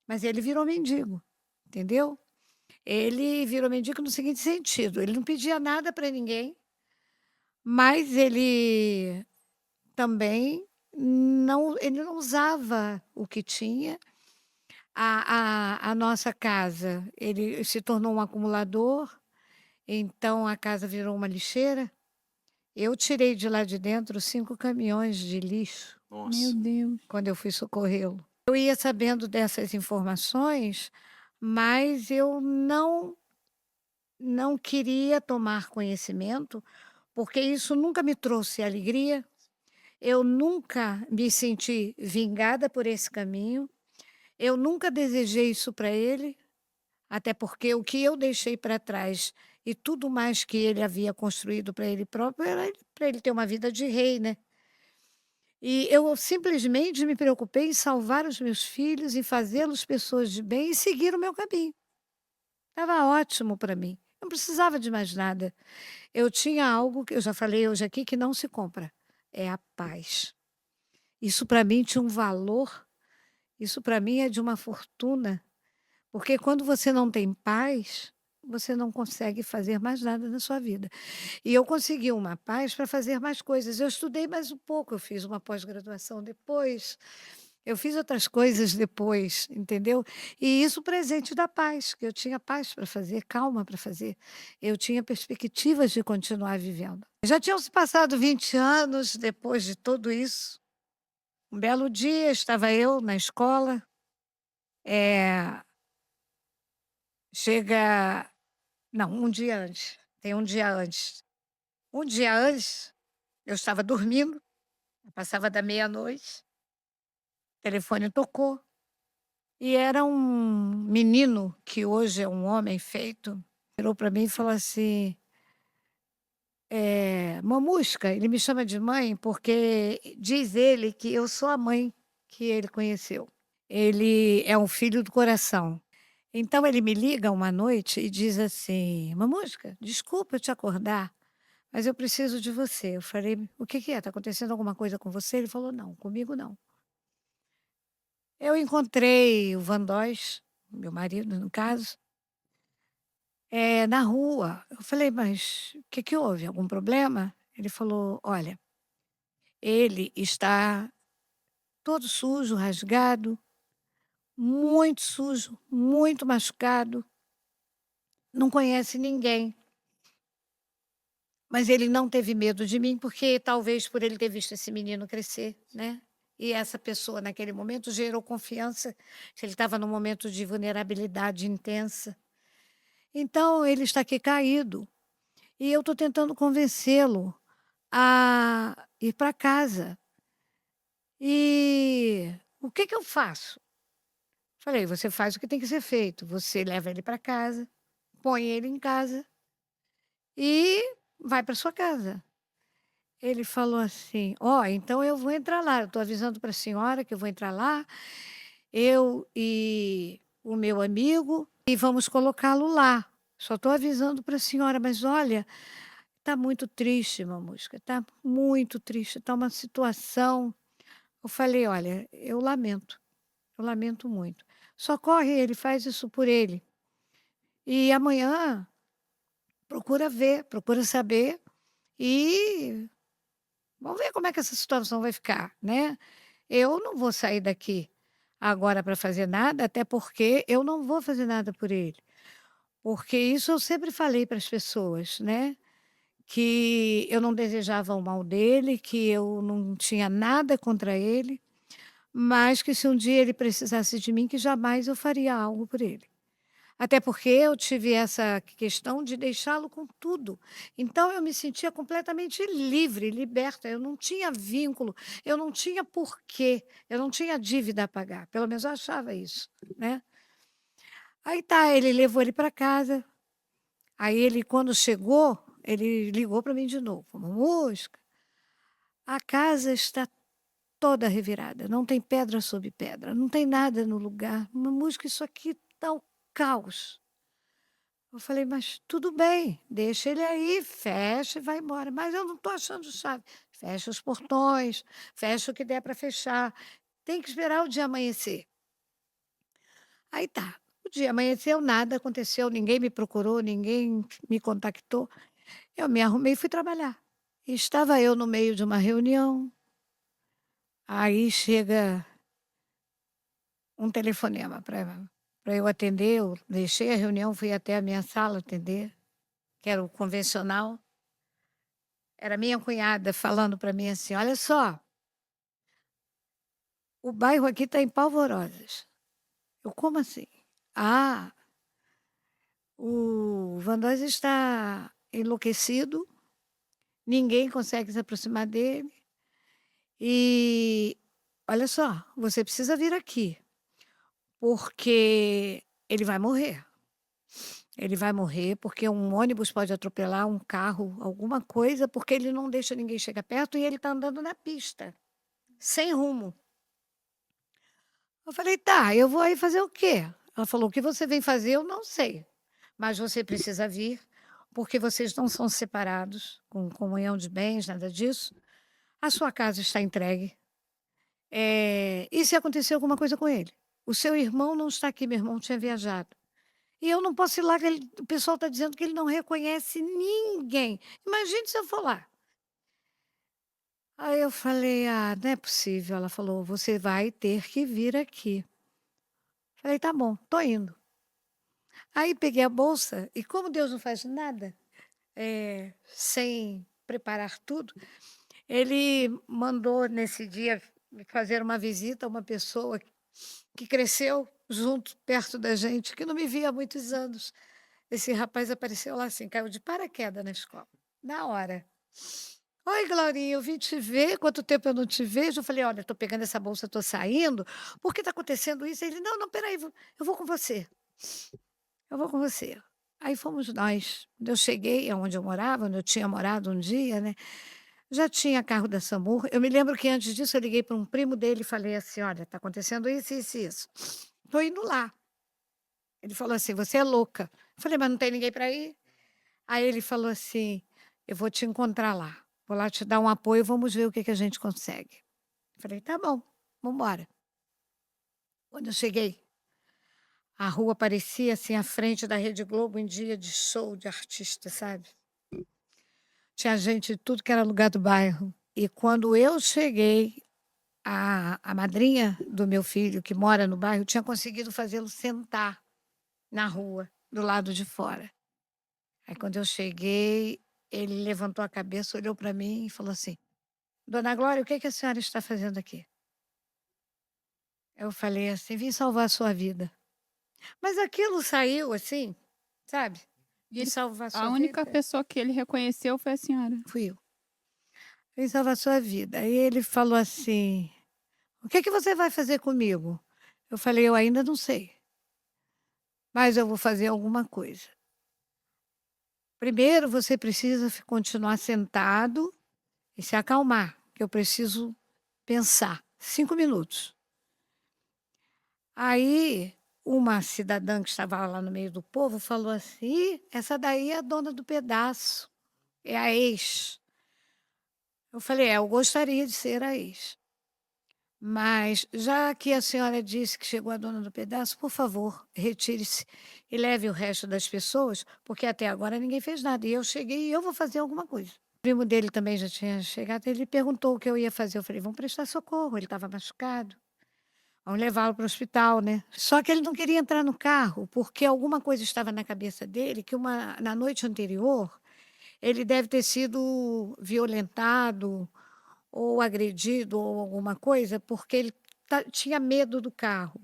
mas ele virou mendigo, entendeu? Ele virou mendigo no seguinte sentido: ele não pedia nada para ninguém, mas também ele não usava o que tinha. A nossa casa, ele se tornou um acumulador, então a casa virou uma lixeira. Eu tirei de lá de dentro 5 caminhões de lixo Meu Nossa, Deus. quando eu fui socorrê-lo. Eu ia sabendo dessas informações, mas eu não queria tomar conhecimento, porque isso nunca me trouxe alegria, eu nunca me senti vingada por esse caminho, eu nunca desejei isso para ele, até porque o que eu deixei para trás e tudo mais que ele havia construído para ele próprio era para ele ter uma vida de rei, né. E eu simplesmente me preocupei em salvar os meus filhos, em fazê-los pessoas de bem e seguir o meu caminho. Estava ótimo para mim. Não precisava de mais nada. Eu tinha algo que eu já falei hoje aqui que não se compra, é a paz. Isso para mim tinha um valor, isso para mim é de uma fortuna, porque quando você não tem paz, você não consegue fazer mais nada na sua vida. E eu consegui uma paz para fazer mais coisas. Eu estudei mais um pouco, eu fiz uma pós-graduação depois, eu fiz outras coisas depois, entendeu? E isso presente da paz, que eu tinha paz para fazer, calma para fazer. Eu tinha perspectivas de continuar vivendo. Já tinham se passado 20 anos depois de tudo isso. Um belo dia estava eu na escola, eh, chega não, um dia antes, tem um dia antes. Um dia antes, eu estava dormindo, passava da meia-noite, o telefone tocou e era um menino que hoje é um homem feito, virou para mim e falou assim, "Mamusca", ele me chama de mãe porque diz ele que eu sou a mãe que ele conheceu. Ele é um filho do coração. Então ele me liga uma noite e diz assim: "Mamusca, desculpa eu te acordar, mas eu preciso de você". Eu falei: "O que que é? Tá acontecendo alguma coisa com você?" Ele falou: "Não, comigo não". Eu encontrei o Van Dois, meu marido no caso, na rua. Eu falei: "Mas o que que houve? Algum problema?" Ele falou: "Olha, ele está todo sujo, rasgado, muito sujo, muito machucado, não conhece ninguém. Mas ele não teve medo de mim, porque talvez por ele ter visto esse menino crescer, né. E essa pessoa naquele momento gerou confiança, que ele estava num momento de vulnerabilidade intensa. Então ele está aqui caído, e eu estou tentando convencê-lo a ir para casa. E o que que eu faço? Falei: "Você faz o que tem que ser feito, você leva ele para casa, põe ele em casa e vai para sua casa". Ele falou assim: "Ó, então eu vou entrar lá, eu estou avisando para a senhora que eu vou entrar lá, eu e o meu amigo, e vamos colocá-lo lá. Só estou avisando para a senhora, mas olha, tá muito triste, Mamusca, tá muito triste, tá uma situação". Eu falei: "Olha, eu lamento muito. Socorre ele, faz isso por ele. E amanhã procura ver, procura saber e vamos ver como é que essa situação vai ficar, né. Eu não vou sair daqui agora para fazer nada, até porque eu não vou fazer nada por ele. Porque isso eu sempre falei para as pessoas, né, que eu não desejava o mal dele, que eu não tinha nada contra ele, mas que se um dia ele precisasse de mim, que jamais eu faria algo por ele. Até porque eu tive essa questão de deixá-lo com tudo. Então eu me sentia completamente livre, liberta, eu não tinha vínculo, eu não tinha porquê, eu não tinha dívida a pagar, pelo menos eu achava isso, né. Aí tá, ele levou ele para casa, aí ele quando chegou, ele ligou para mim de novo: "Mamusca, a casa está toda revirada, não tem pedra sobre pedra, não tem nada no lugar. Mamusca, isso aqui tá um caos". Eu falei: "Mas tudo bem, deixa ele aí, fecha e vai embora". "Mas eu não estou achando chave". "Fecha os portões, fecha o que der para fechar, tem que esperar o dia amanhecer". Aí tá, o dia amanheceu, nada aconteceu, ninguém me procurou, ninguém me contactou. Eu me arrumei e fui trabalhar. Estava eu no meio de uma reunião, aí chega um telefonema para eu atender, eu deixei a reunião, fui até a minha sala atender, que era o convencional. Era minha cunhada falando para mim assim: "Olha só, o bairro aqui está em polvorosas". Eu: "Como assim?". "Ah, o Vandós está enlouquecido, ninguém consegue se aproximar dele e olha só, você precisa vir aqui, porque ele vai morrer. Ele vai morrer porque um ônibus pode atropelar um carro, alguma coisa, porque ele não deixa ninguém chegar perto e ele está andando na pista". sem rumo. Eu falei: "Tá, eu vou aí fazer o quê?". Ela falou: "O que você vem fazer eu não sei, mas você precisa vir, porque vocês não são separados com comunhão de bens, nada disso. A sua casa está entregue. E se acontecer alguma coisa com ele? O seu irmão não está aqui", meu irmão tinha viajado. "E eu não posso ir lá que ele o pessoal está dizendo que ele não reconhece ninguém. Imagine se eu for lá". Aí eu falei: "Ah, não é possível". Ela falou: "Você vai ter que vir aqui". Falei: "Tá bom, tô indo". Aí peguei a bolsa e como Deus não faz nada, sem preparar tudo, ele mandou nesse dia fazer uma visita a uma pessoa que cresceu junto, perto da gente, que não me via há muitos anos. Esse rapaz apareceu lá assim, caiu de paraquedas na escola, na hora. "Oi, Glorinha, eu vim te ver, quanto tempo eu não te vejo". Eu falei: "Olha, tô pegando essa bolsa, tô saindo, por que tá acontecendo isso?". Ele: "Não, não, espera aí, eu vou com você, eu vou com você". Aí fomos nós. Quando eu cheguei aonde eu morava, onde eu tinha morado um dia, né, já tinha carro da SAMU. Eu me lembro que antes disso eu liguei para um primo dele e falei assim: "Olha, tá acontecendo isso, isso e isso. Tô indo lá". Ele falou assim: "Você é louca". Eu falei: "Mas não tem ninguém para ir?". Aí ele falou assim: "Eu vou te encontrar lá. Vou lá te dar um apoio, vamos ver o que que a gente consegue". Falei: "Tá bom, vamos embora". Quando eu cheguei, a rua parecia assim a frente da Rede Globo em dia de show de artista, sabe. Tinha gente de tudo que era lugar do bairro. E quando eu cheguei, a madrinha do meu filho, que mora no bairro, tinha conseguido fazê-lo sentar na rua, do lado de fora. Aí quando eu cheguei, ele levantou a cabeça, olhou para mim e falou assim: "Dona Glória, o que que a senhora está fazendo aqui?". Eu falei assim: "Vim salvar a sua vida". Mas aquilo saiu assim, sabe, E de ele salvar a a sua única vida, pessoa que ele reconheceu foi a senhora. fui eu. Vim salvar a sua vida. Aí ele falou assim: "O que que você vai fazer comigo?". Eu falei: "Eu ainda não sei, mas eu vou fazer alguma coisa. Primeiro você precisa continuar sentado e se acalmar, que eu preciso pensar. 5 minutos". Aí, uma cidadã que estava lá no meio do povo falou assim: "Ih, essa daí é a dona do pedaço, é a ex". Eu falei: "É, eu gostaria de ser a ex. Mas já que a senhora disse que chegou a dona do pedaço, por favor, retire-se e leve o resto das pessoas, porque até agora ninguém fez nada. E eu cheguei e eu vou fazer alguma coisa". O primo dele também já tinha chegado, ele perguntou o que eu ia fazer. Eu falei: "Vamos prestar socorro, ele estava machucado. Vamos levá-lo para o hospital, né". Só que ele não queria entrar no carro, porque alguma coisa estava na cabeça dele, que na noite anterior, ele deve ter sido violentado ou agredido ou alguma coisa, porque ele tinha medo do carro.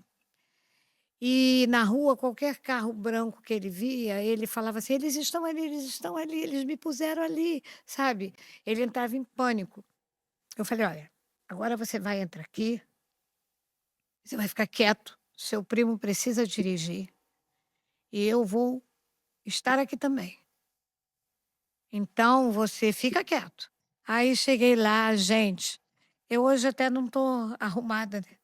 E na rua, qualquer carro branco que ele via, ele falava assim: "Eles estão ali, eles estão ali, eles me puseram ali", sabe. Ele entrava em pânico. Eu falei: "Olha, agora você vai entrar aqui, você vai ficar quieto, seu primo precisa dirigir e eu vou estar aqui também. Então você fica quieto". Aí cheguei lá, gente, eu hoje até não estou arrumada, né,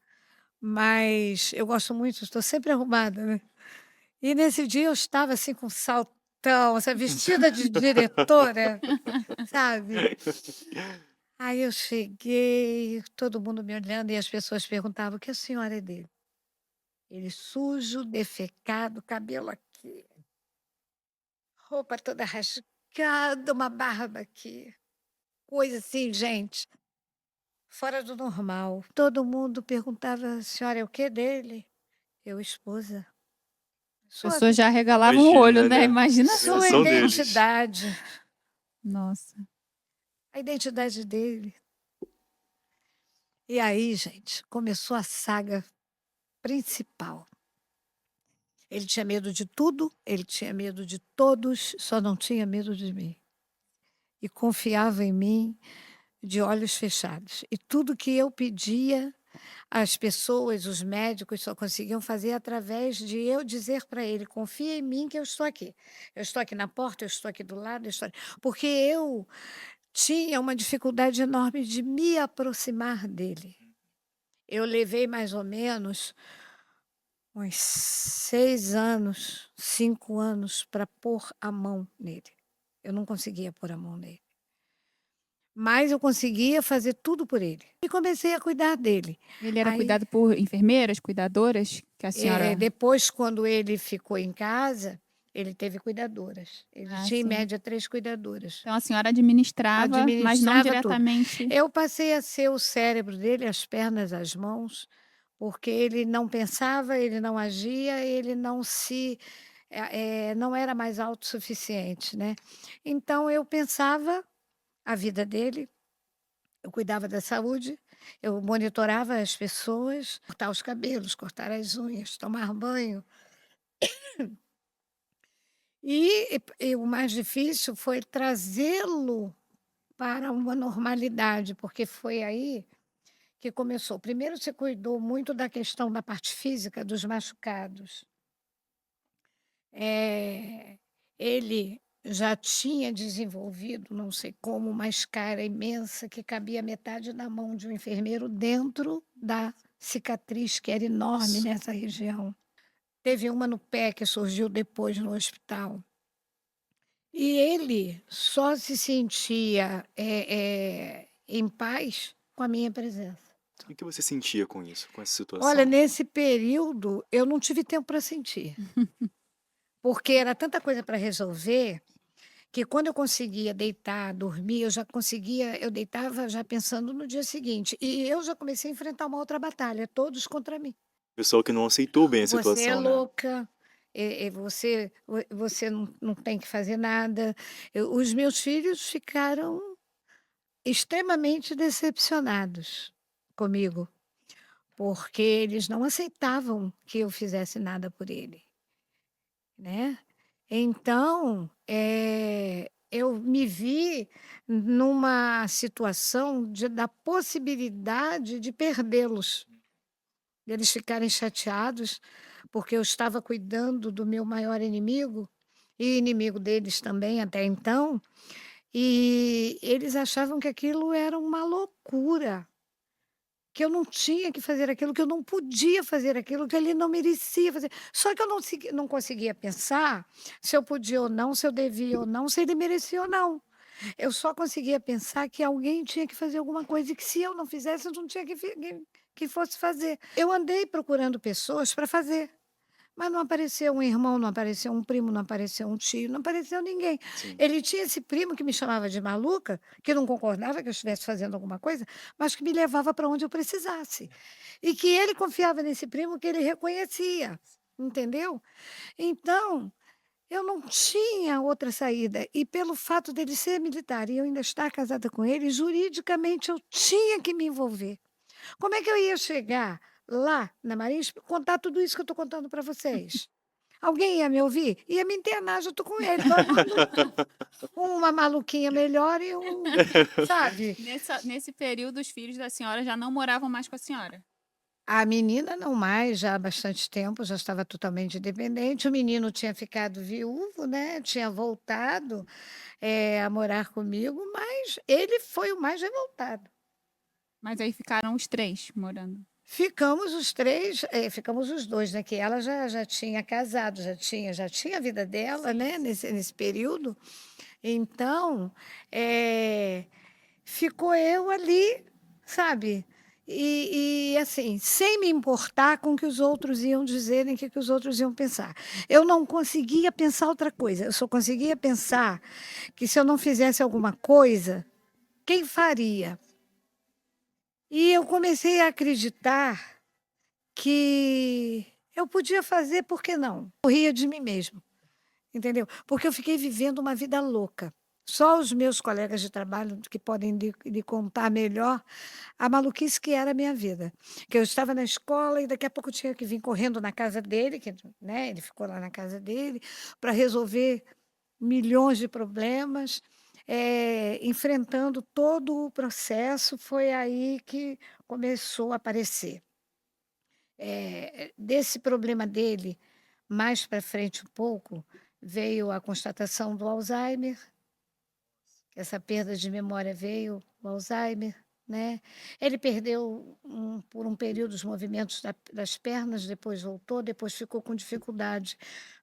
mas eu gosto muito, estou sempre arrumada, né. E nesse dia eu estava, assim, com saltão, sabe, vestida de diretora, sabe. Aí eu cheguei, todo mundo me olhando e as pessoas perguntavam: "O que a senhora é dele?". Ele sujo, defecado, cabelo aqui, roupa toda rasgada, uma barba aqui, coisa assim, gente, fora do normal. Todo mundo perguntava: "A senhora é o quê dele?". Eu: "Esposa". As "Sua pessoas já regalavam o olho, Imagina, né, né? imagina A a sua sua. reação deles. identidade". Nossa. A identidade dele. E aí, gente, começou a saga principal. Ele tinha medo de tudo, ele tinha medo de todos, só não tinha medo de mim. E confiava em mim de olhos fechados. E tudo que eu pedia, as pessoas, os médicos só conseguiam fazer através de eu dizer para ele: "Confia em mim que eu estou aqui. Eu estou aqui na porta, eu estou aqui do lado, eu estou". Porque eu tinha uma dificuldade enorme de me aproximar dele. Eu levei mais ou menos uns 6 anos, 5 anos para pôr a mão nele. Eu não conseguia pôr a mão nele. Mas eu conseguia fazer tudo por ele. E comecei a cuidar dele. Ele era Aí, cuidado por enfermeiras, cuidadoras, que a senhora... depois, quando ele ficou em casa, ele teve cuidadoras. Ele Ah, tinha, em sim. média, 3 cuidadoras. Então a senhora administrava, mas não Administrava tudo. diretamente. Eu passei a ser o cérebro dele, as pernas, as mãos, porque ele não pensava, ele não agia, ele não era mais autossuficiente, né. Então eu pensava a vida dele, eu cuidava da saúde, eu monitorava as pessoas, cortar os cabelos, cortar as unhas, tomar banho. E o mais difícil foi trazê-lo para uma normalidade, porque foi aí que começou. Primeiro você cuidou muito da questão da parte física dos machucados. Ele já tinha desenvolvido, não sei como, uma escara imensa que cabia metade da mão de um enfermeiro dentro da cicatriz, que era enorme nessa região. Teve uma no pé que surgiu depois no hospital. E ele só se sentia, em paz com a minha presença. O que você sentia com isso, com essa Olha, situação? nesse período eu não tive tempo para sentir, porque era tanta coisa para resolver, que quando eu conseguia deitar, dormir, eu deitava já pensando no dia seguinte. E eu já comecei a enfrentar uma outra batalha, todos contra mim. Pessoal que não aceitou bem a Você é situação, né? louca, você não tem que fazer nada. Os meus filhos ficaram extremamente decepcionados comigo, porque eles não aceitavam que eu fizesse nada por ele, né. Então, eu me vi numa situação da possibilidade de perdê-los, deles ficarem chateados, porque eu estava cuidando do meu maior inimigo, e inimigo deles também até então, e eles achavam que aquilo era uma loucura, que eu não tinha que fazer aquilo, que eu não podia fazer aquilo, que ele não merecia fazer. Só que eu não conseguia pensar se eu podia ou não, se eu devia ou não, se ele merecia ou não. Eu só conseguia pensar que alguém tinha que fazer alguma coisa e que se eu não fizesse, eu não tinha que fosse fazer. Eu andei procurando pessoas para fazer. Mas não apareceu um irmão, não apareceu um primo, não apareceu um tio, não apareceu ninguém. Sim. Ele tinha esse primo que me chamava de maluca, que não concordava que eu estivesse fazendo alguma coisa, mas que me levava para onde eu precisasse. E que ele confiava nesse primo que ele reconhecia, entendeu? Então, eu não tinha outra saída. E pelo fato dele ser militar e eu ainda estar casada com ele, juridicamente eu tinha que me envolver. Como é que eu ia chegar lá na Marinha e contar tudo isso que eu estou contando para vocês? Alguém ia me ouvir? Ia me internar junto com ele, igual a maluca. Uma maluquinha melhor e sabe? Nesse período, os filhos da senhora já não moravam mais com a senhora? A menina não mais, já há bastante tempo, já estava totalmente independente. O menino tinha ficado viúvo, né, tinha voltado, a morar comigo, mas ele foi o mais revoltado. Mas aí ficaram os 3 morando. Ficamos os 3, ficamos os 2, né, que ela já tinha casado, já tinha a vida dela, né, nesse período. Então, ficou eu ali, sabe, assim, sem me importar com o que os outros iam dizer, nem o que os outros iam pensar. Eu não conseguia pensar outra coisa, eu só conseguia pensar que se eu não fizesse alguma coisa, quem faria? E eu comecei a acreditar que eu podia fazer, por que não? Eu ria de mim mesmo, entendeu? Porque eu fiquei vivendo uma vida louca. Só os meus colegas de trabalho que podem lhe contar melhor a maluquice que era a minha vida. Que eu estava na escola e daqui a pouco eu tinha que vir correndo na casa dele, que, né, ele ficou lá na casa dele, para resolver milhões de problemas, enfrentando todo o processo. Foi aí que começou a aparecer. Desse problema dele, mais para frente um pouco, veio a constatação do Alzheimer. essa perda de memória veio, o Alzheimer, né. Ele perdeu por um período os movimentos das pernas, depois voltou, depois ficou com dificuldade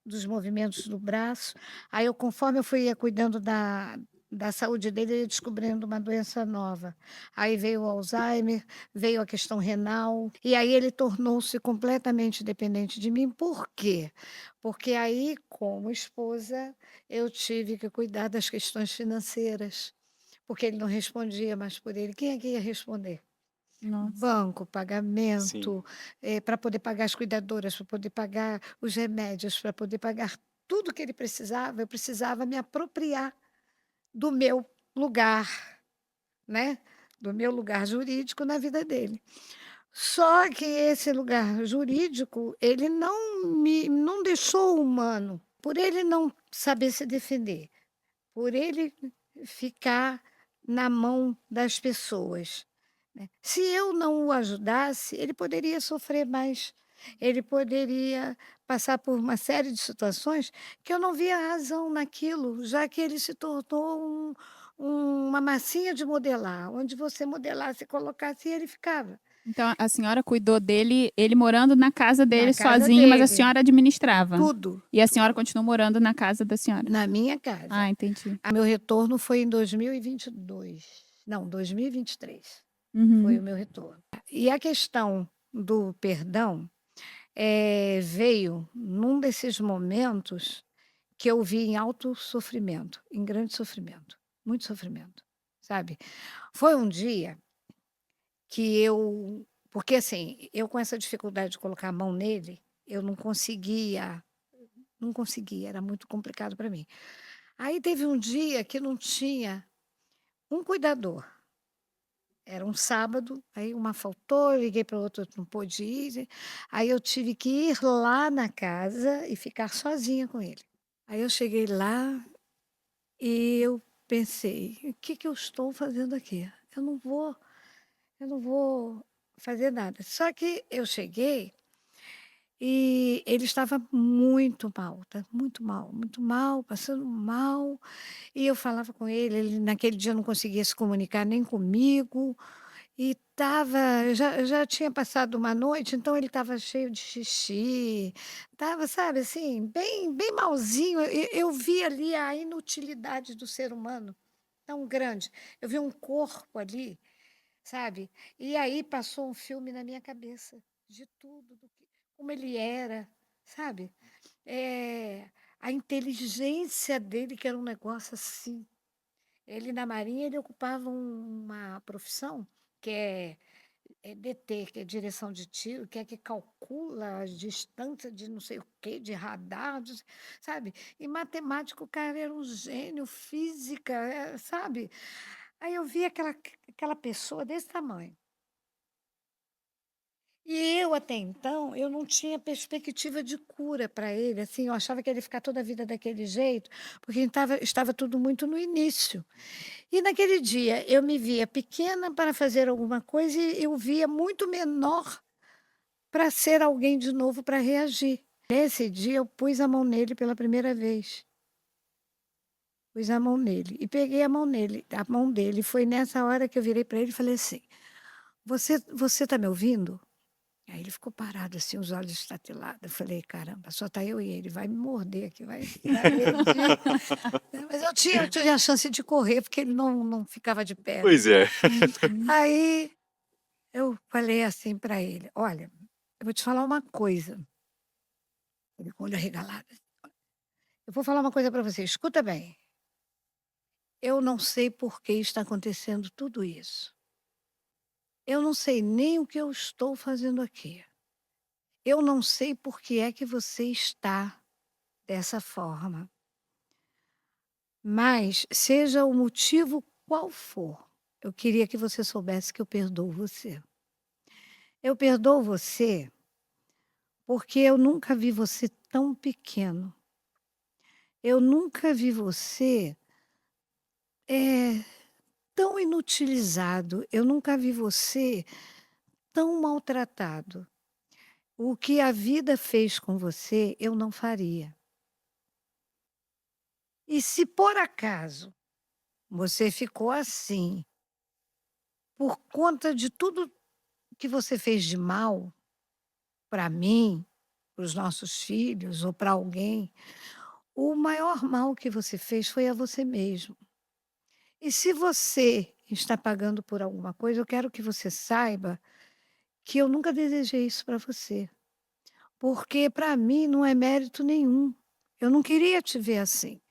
dos movimentos do braço. Aí conforme eu fui cuidando da saúde dele, ele ia descobrindo uma doença nova. Aí veio o Alzheimer, veio a questão renal, e aí ele tornou-se completamente dependente de mim. Por quê? Porque aí, como esposa, eu tive que cuidar das questões financeiras, porque ele não respondia mais por ele. Quem é que ia responder? Nossa. Banco, Sim. pagamento, para poder pagar as cuidadoras, para poder pagar os remédios, para poder pagar tudo que ele precisava, eu precisava me apropriar do meu lugar, né, do meu lugar jurídico na vida dele. Só que esse lugar jurídico, ele não deixou humano, por ele não saber se defender, por ele ficar na mão das pessoas, né. Se eu não o ajudasse, ele poderia sofrer mais, ele poderia passar por uma série de situações que eu não via razão naquilo, já que ele se tornou uma massinha de modelar, onde você modelasse e colocasse e ele ficava. Então a senhora cuidou dele, ele morando na casa Na dele casa sozinho, mas a dele, senhora administrava? tudo, E a senhora continuou morando na casa da senhora? na minha casa. Ah, entendi. Meu retorno foi em 2022, não, 2023. Foi Uhum. o meu retorno. E a questão do perdão, veio num desses momentos que eu vi em alto sofrimento, em grande sofrimento, muito sofrimento, sabe. Foi um dia que porque assim, eu com essa dificuldade de colocar a mão nele, eu não conseguia, era muito complicado para mim. Aí teve um dia que não tinha um cuidador. Era um sábado, aí uma faltou, eu liguei para outra, não pôde ir, aí eu tive que ir lá na casa e ficar sozinha com ele. Aí eu cheguei lá e eu pensei: "O que que eu estou fazendo aqui? Eu não vou fazer nada". Só que eu cheguei e ele estava muito mal, tá muito mal, passando mal, e eu falava com ele naquele dia não conseguia se comunicar nem comigo. E já tinha passado uma noite, então ele estava cheio de xixi, estava, sabe, assim, bem malzinho. Eu vi ali a inutilidade do ser humano tão grande. Eu vi um corpo ali, sabe. E aí passou um filme na minha cabeça de tudo, como ele era, sabe. A inteligência dele, que era um negócio assim. Ele na marinha, ele ocupava uma profissão que é DT, que é direção de tiro, que é que calcula as distâncias de não sei o quê, de radar, sabe. E matemático, o cara era um gênio, física, sabe. Aí eu vi aquela pessoa desse tamanho. E eu, até então, eu não tinha perspectiva de cura para ele, assim, eu achava que ele ia ficar toda a vida daquele jeito, porque estava tudo muito no início. E naquele dia eu me via pequena para fazer alguma coisa e eu via muito menor para ser alguém de novo para reagir. Nesse dia eu pus a mão nele pela primeira vez. Pus a mão nele e peguei a mão dele. Foi nessa hora que eu virei para ele e falei assim: "Você está me ouvindo?" Aí ele ficou parado assim, os olhos estatelados. Eu falei: "Caramba, só tá eu e ele, vai me morder aqui, vai agredir". Mas eu tinha a chance de correr, porque ele não ficava de pé, né. Pois é. Uhum. Aí eu falei assim para ele: "Olha, eu vou te falar uma coisa", ele com o olho arregalado, assim, "eu vou falar uma coisa para você, escuta bem, eu não sei por que está acontecendo tudo isso. Eu não sei nem o que eu estou fazendo aqui. Eu não sei por que é que você está dessa forma, mas seja o motivo qual for, eu queria que você soubesse que eu perdoo você. Eu perdoo você porque eu nunca vi você tão pequeno. Eu nunca vi você, eh, tão inutilizado, eu nunca vi você tão maltratado. O que a vida fez com você, eu não faria. E se por acaso Você ficou assim por conta de tudo que você fez de mal para mim, para os nossos filhos ou para alguém. O maior mal que você fez foi a você mesmo. E se você está pagando por alguma coisa, eu quero que você saiba que eu nunca desejei isso para você, porque para mim não é mérito nenhum. Eu não queria te ver assim.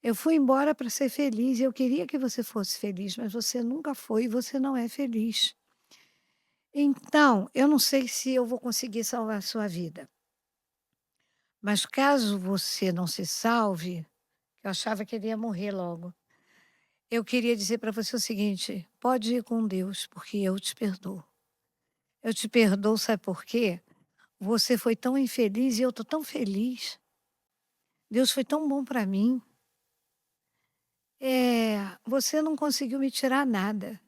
Eu fui embora para ser feliz e eu queria que você fosse feliz, mas você nunca foi e você não é feliz. Então, eu não sei se eu vou conseguir salvar a sua vida, mas caso você não se salve, eu achava que ele ia morrer logo. Eu queria dizer para você o seguinte: pode ir com Deus, porque eu te perdoo. Eu te perdoo, sabe por quê? Você foi tão infeliz e eu tô tão feliz. Deus foi tão bom para mim. Você não conseguiu me tirar nada.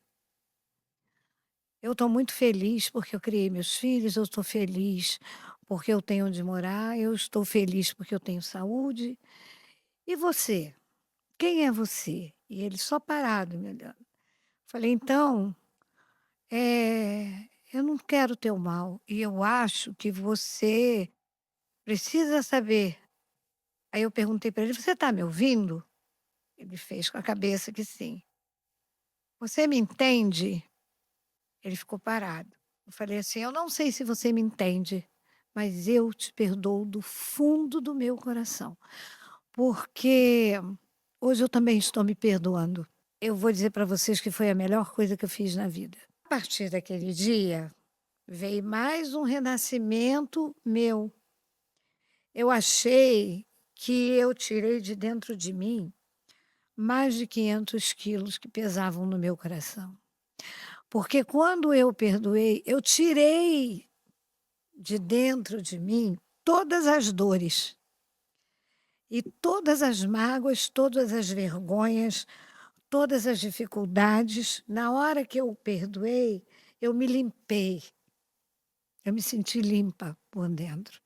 Eu estou muito feliz porque eu criei meus filhos, eu estou feliz porque eu tenho onde morar, eu estou feliz porque eu tenho saúde. E você? Quem é você? E ele só parado me olhando. Falei, então, eu não quero teu mal e eu acho que você precisa saber. Aí eu perguntei para ele: "Você está me ouvindo?" Ele fez com a cabeça que sim. "Você me entende?" Ele ficou parado. Eu falei assim: "Eu não sei se você me entende, mas eu te perdoo do fundo do meu coração, porque hoje eu também estou me perdoando. Eu vou dizer para vocês que foi a melhor coisa que eu fiz na vida." A partir daquele dia, veio mais um renascimento meu. Eu achei que eu tirei de dentro de mim mais de 500 quilos que pesavam no meu coração. Porque quando eu perdoei, eu tirei de dentro de mim todas as dores e todas as mágoas, todas as vergonhas, todas as dificuldades. Na hora que eu perdoei, eu me limpei, eu me senti limpa por dentro.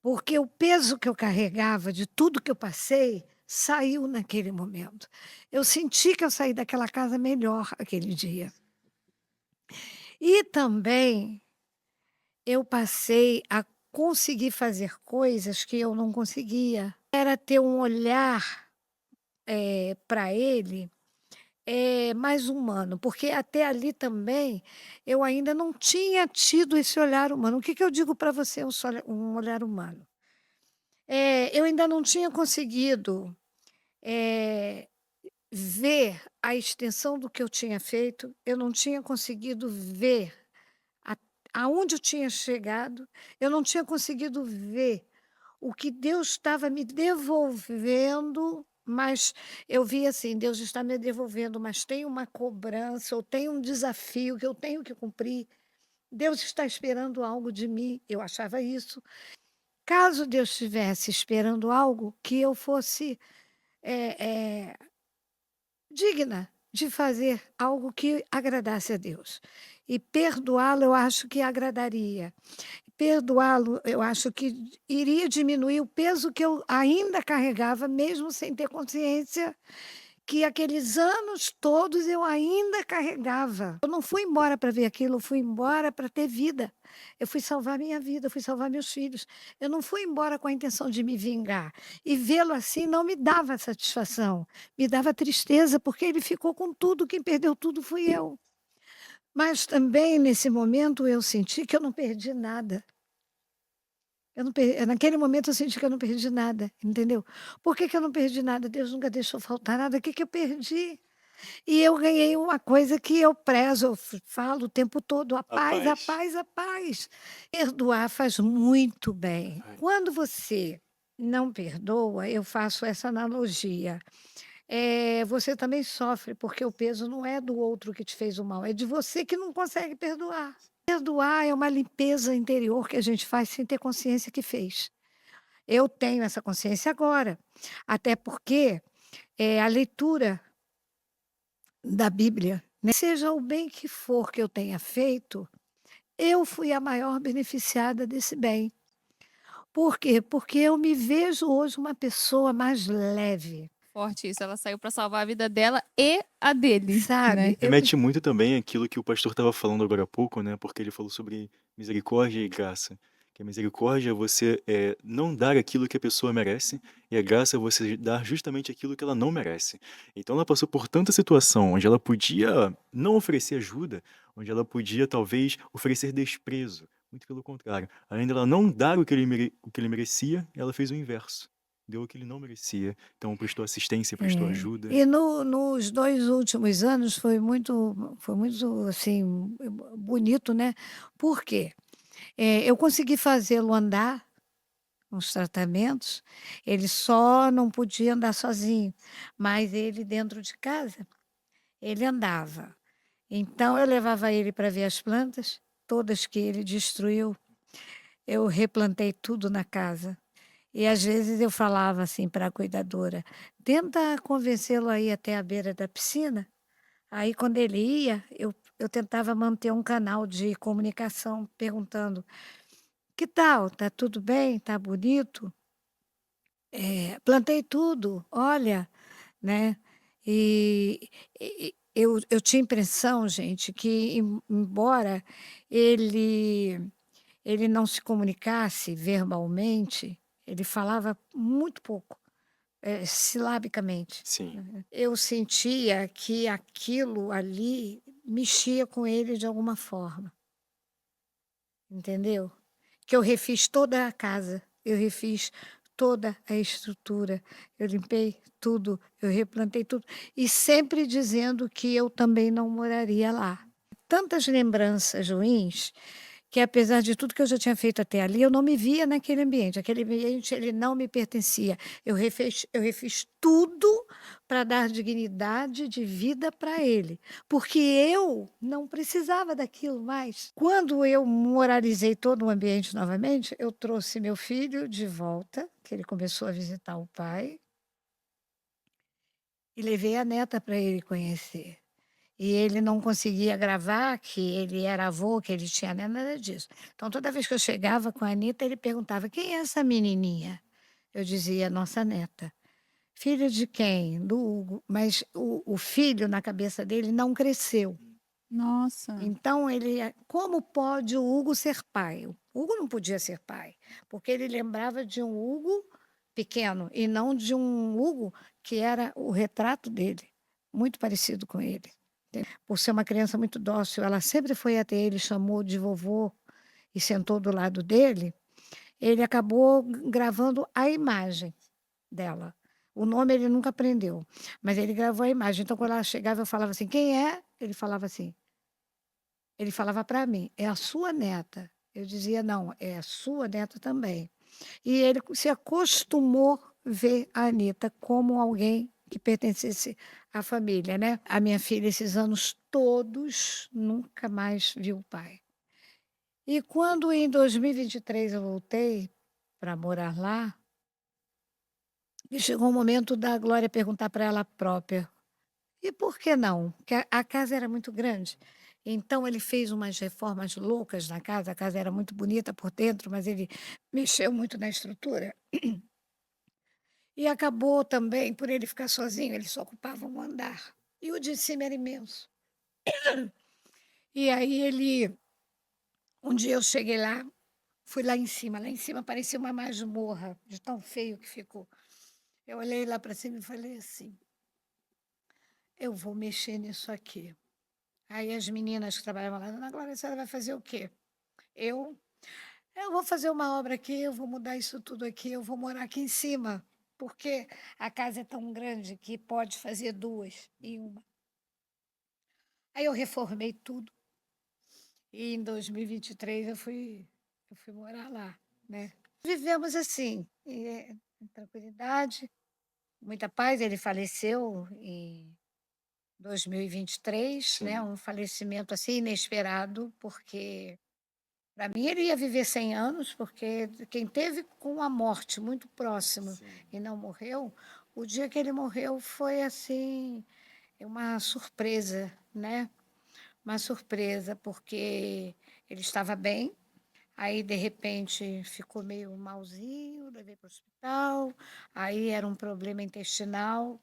Porque o peso que eu carregava de tudo que eu passei saiu naquele momento. Eu senti que eu saí daquela casa melhor aquele dia. E também eu passei a conseguir fazer coisas que eu não conseguia. Era ter um olhar, para ele, mais humano, porque até ali também eu ainda não tinha tido esse olhar humano. O que que eu digo para você um olhar humano? Eu ainda não tinha conseguido, eh, ver a extensão do que eu tinha feito, eu não tinha conseguido ver a aonde eu tinha chegado, eu não tinha conseguido ver o que Deus estava me devolvendo, mas eu vi assim: Deus está me devolvendo, mas tem uma cobrança ou tem um desafio que eu tenho que cumprir. Deus está esperando algo de mim, eu achava isso. Caso Deus estivesse esperando algo, que eu fosse, eh eh, digna de fazer algo que agradasse a Deus. E perdoá-lo eu acho que agradaria. Perdoá-lo, eu acho que iria diminuir o peso que eu ainda carregava, mesmo sem ter consciência que aqueles anos todos eu ainda carregava. Eu não fui embora para ver aquilo, eu fui embora para ter vida. Eu fui salvar minha vida, eu fui salvar meus filhos. Eu não fui embora com a intenção de me vingar. E vê-lo assim não me dava satisfação, me dava tristeza, porque ele ficou com tudo, quem perdeu tudo fui eu. Mas também nesse momento eu senti que eu não perdi nada. Eu não per Naquele momento eu senti que eu não perdi nada, entendeu? Por que que eu não perdi nada? Deus nunca deixou faltar nada, o que que eu perdi? E eu ganhei uma coisa que eu prezo, eu falo o tempo todo: a A paz, a paz. paz, a paz. Perdoar faz muito bem. Ai, Quando você não perdoa, eu faço essa analogia, você também sofre, porque o peso não é do outro que te fez o mal, é de você que não consegue perdoar. Perdoar é uma limpeza interior que a gente faz sem ter consciência que fez. Eu tenho essa consciência agora, até porque, a leitura da Bíblia, né, seja o bem que for que eu tenha feito, eu fui a maior beneficiada desse bem. Por quê? Porque eu me vejo hoje uma pessoa mais leve. forte isso. Ela saiu pra salvar a vida dela e a dele, né? Sabe? Remete muito também àquilo que o pastor estava falando agora há pouco, né, porque ele falou sobre misericórdia e graça. Que a misericórdia é você, não dar aquilo que a pessoa merece, e a graça é você dar justamente aquilo que ela não merece. Então ela passou por tanta situação onde ela podia não oferecer ajuda, onde ela podia talvez oferecer desprezo, muito pelo contrário. Além dela não dar o que ele merecia, ela fez o inverso. Deu o que ele não merecia. Então prestou assistência, prestou É. ajuda. E nos 2 últimos anos foi muito, assim, bonito, né. Por quê? Eu consegui fazê-lo andar nos tratamentos, ele só não podia andar sozinho, mas ele dentro de casa, ele andava. Então eu levava ele para ver as plantas, todas que ele destruiu, eu replantei tudo na casa. E às vezes eu falava assim para a cuidadora: "Tenta convencê-lo a ir até a beira da piscina". Aí quando ele ia, eu tentava manter um canal de comunicação perguntando: "Que tal? Tá tudo bem? Tá bonito? Plantei tudo, olha", né. Eu tinha impressão, gente, que embora ele não se comunicasse verbalmente, ele falava muito pouco. Silabicamente. Sim. Eu sentia que aquilo ali mexia com ele de alguma forma, entendeu? Que eu refiz toda a casa, eu refiz toda a estrutura, eu limpei tudo, eu replantei tudo, e sempre dizendo que eu também não moraria lá. Tantas lembranças ruins que apesar de tudo que eu já tinha feito até ali, eu não me via naquele ambiente. Aquele ambiente, ele não me pertencia. Eu refiz tudo para dar dignidade de vida para ele, porque eu não precisava daquilo mais. Quando eu moralizei todo o ambiente novamente, eu trouxe meu filho de volta, que ele começou a visitar o pai, e levei a neta para ele conhecer. E ele não conseguia gravar que ele era avô, que ele tinha nada disso. Então, toda vez que eu chegava com a Anitta, ele perguntava: "Quem é essa menininha?". Eu dizia: "Nossa neta". "Filha de quem?". "Do Hugo". Mas o filho, na cabeça dele, não cresceu. Nossa. Então como pode o Hugo ser pai? O Hugo não podia ser pai, porque ele lembrava de um Hugo pequeno e não de um Hugo que era o retrato dele, muito parecido com ele. Por ser uma criança muito dócil, ela sempre foi até ele, chamou de vovô e sentou do lado dele, ele acabou gravando a imagem dela. O nome ele nunca aprendeu, mas ele gravou a imagem. Então, quando ela chegava, eu falava assim: "Quem é?". Ele falava para mim: "É a sua neta". Eu dizia: "Não, é a sua neta também". E ele se acostumou ver a Anitta como alguém que pertencesse à família, né. A minha filha, esses anos todos, nunca mais viu o pai. E quando em 2023 eu voltei para morar lá, e chegou o momento da Glória perguntar para ela própria: "E por que não?". Porque a casa era muito grande. Então ele fez umas reformas loucas na casa, a casa era muito bonita por dentro, mas ele mexeu muito na estrutura. E acabou também, por ele ficar sozinho, ele só ocupava um andar. E o de cima era imenso. E aí um dia eu cheguei lá, fui lá em cima parecia uma masmorra, de tão feio que ficou. Eu olhei lá para cima e falei assim: "Eu vou mexer nisso aqui". Aí as meninas que trabalhavam lá: "Dona Glória, a senhora vai fazer o quê?". Eu: "Eu vou fazer uma obra aqui, eu vou mudar isso tudo aqui, eu vou morar aqui em cima, porque a casa é tão grande que pode fazer 2 em uma". Aí eu reformei tudo e em 2023 eu fui morar lá, né. Vivemos assim, em tranquilidade, muita paz. Ele faleceu em 2023, né, Sim, um falecimento, assim, inesperado, porque para mim ele ia viver 100 anos, porque quem teve com a morte muito próximo sim. e não morreu, o dia que ele morreu foi, assim, uma surpresa, né. Uma surpresa, porque ele estava bem, Aí, de repente, ficou meio malzinho, levei para o hospital. Aí era um problema intestinal.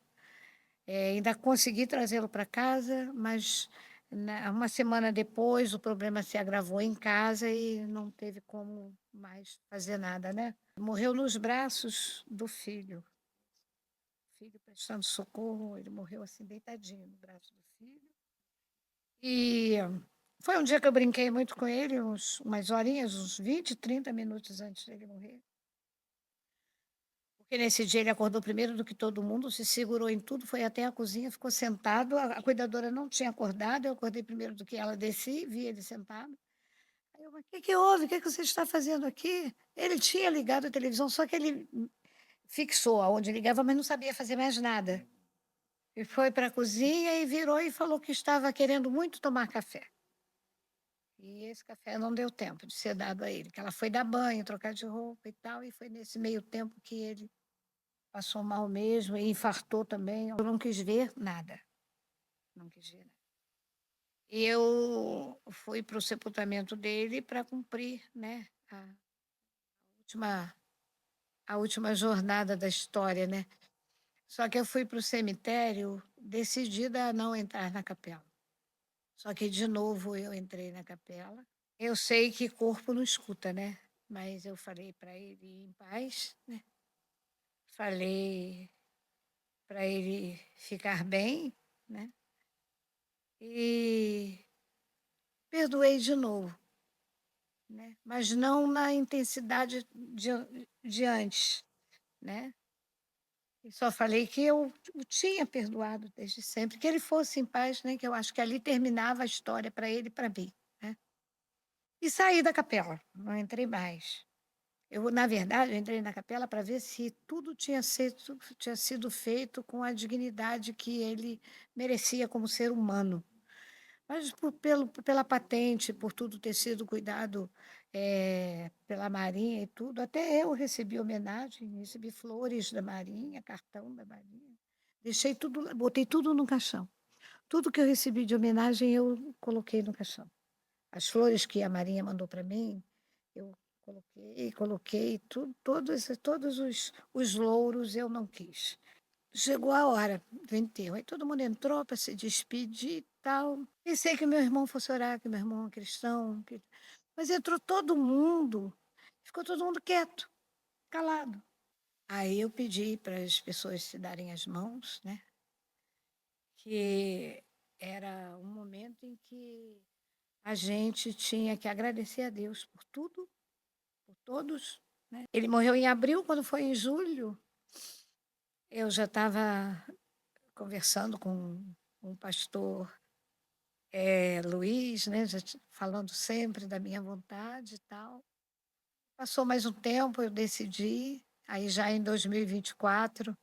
Ainda consegui trazê-lo para casa, mas uma semana depois o problema se agravou em casa e não teve como mais fazer nada, né? Morreu nos braços do filho. O filho prestando socorro, ele morreu assim, deitadinho no braço do filho. E foi um dia que eu brinquei muito com ele, umas horinhas, uns 20, 30 minutos antes dele morrer. Porque nesse dia ele acordou primeiro do que todo mundo, se segurou em tudo, foi até a cozinha, ficou sentado. A cuidadora não tinha acordado, eu acordei primeiro do que ela, desci, vi ele sentado. Aí eu, mas o que que houve? O que que você está fazendo aqui? Ele tinha ligado a televisão, só que ele fixou aonde ligava, mas não sabia fazer mais nada. E foi para a cozinha e virou e falou que estava querendo muito tomar café. E esse café não deu tempo de ser dado a ele, que ela foi dar banho, trocar de roupa e tal, e foi nesse meio tempo que ele passou mal mesmo e infartou também. Eu não quis ver nada, não quis ver nada. E eu fui para o sepultamento dele para cumprir, né, última, a última jornada da história, né? Só que eu fui para o cemitério decidida a não entrar na capela. Só que de novo eu entrei na capela. Eu sei que corpo não escuta, né? Mas eu falei para ele ir em paz, né? Falei para ele ficar bem, né? E perdoei de novo, né? Mas não na intensidade de antes, né? E só falei que eu o tinha perdoado desde sempre, que ele fosse em paz, né? Que eu acho que ali terminava a história para ele e para mim, né? E saí da capela, não entrei mais. Na verdade, eu entrei na capela para ver se tudo tinha sido feito com a dignidade que ele merecia como ser humano. Mas pela patente, por tudo ter sido cuidado pela Marinha e tudo, até eu recebi homenagem, recebi flores da Marinha, cartão da Marinha. Deixei tudo, botei tudo no caixão. Tudo que eu recebi de homenagem eu coloquei no caixão. As flores que a Marinha mandou para mim, eu coloquei todos os louros eu não quis. Chegou a hora do enterro. Aí todo mundo entrou para se despedir e tal. Pensei que meu irmão fosse orar, que meu irmão é cristão. Mas entrou todo mundo, ficou todo mundo quieto, calado. Aí eu pedi para as pessoas se darem as mãos, né? Que era um momento em que a gente tinha que agradecer a Deus por tudo, por todos, né? Ele morreu em abril, quando foi em julho, eu já estava conversando com um pastor, Luiz, né, falando sempre da minha vontade e tal. Passou mais um tempo, eu decidi, aí já em 2024,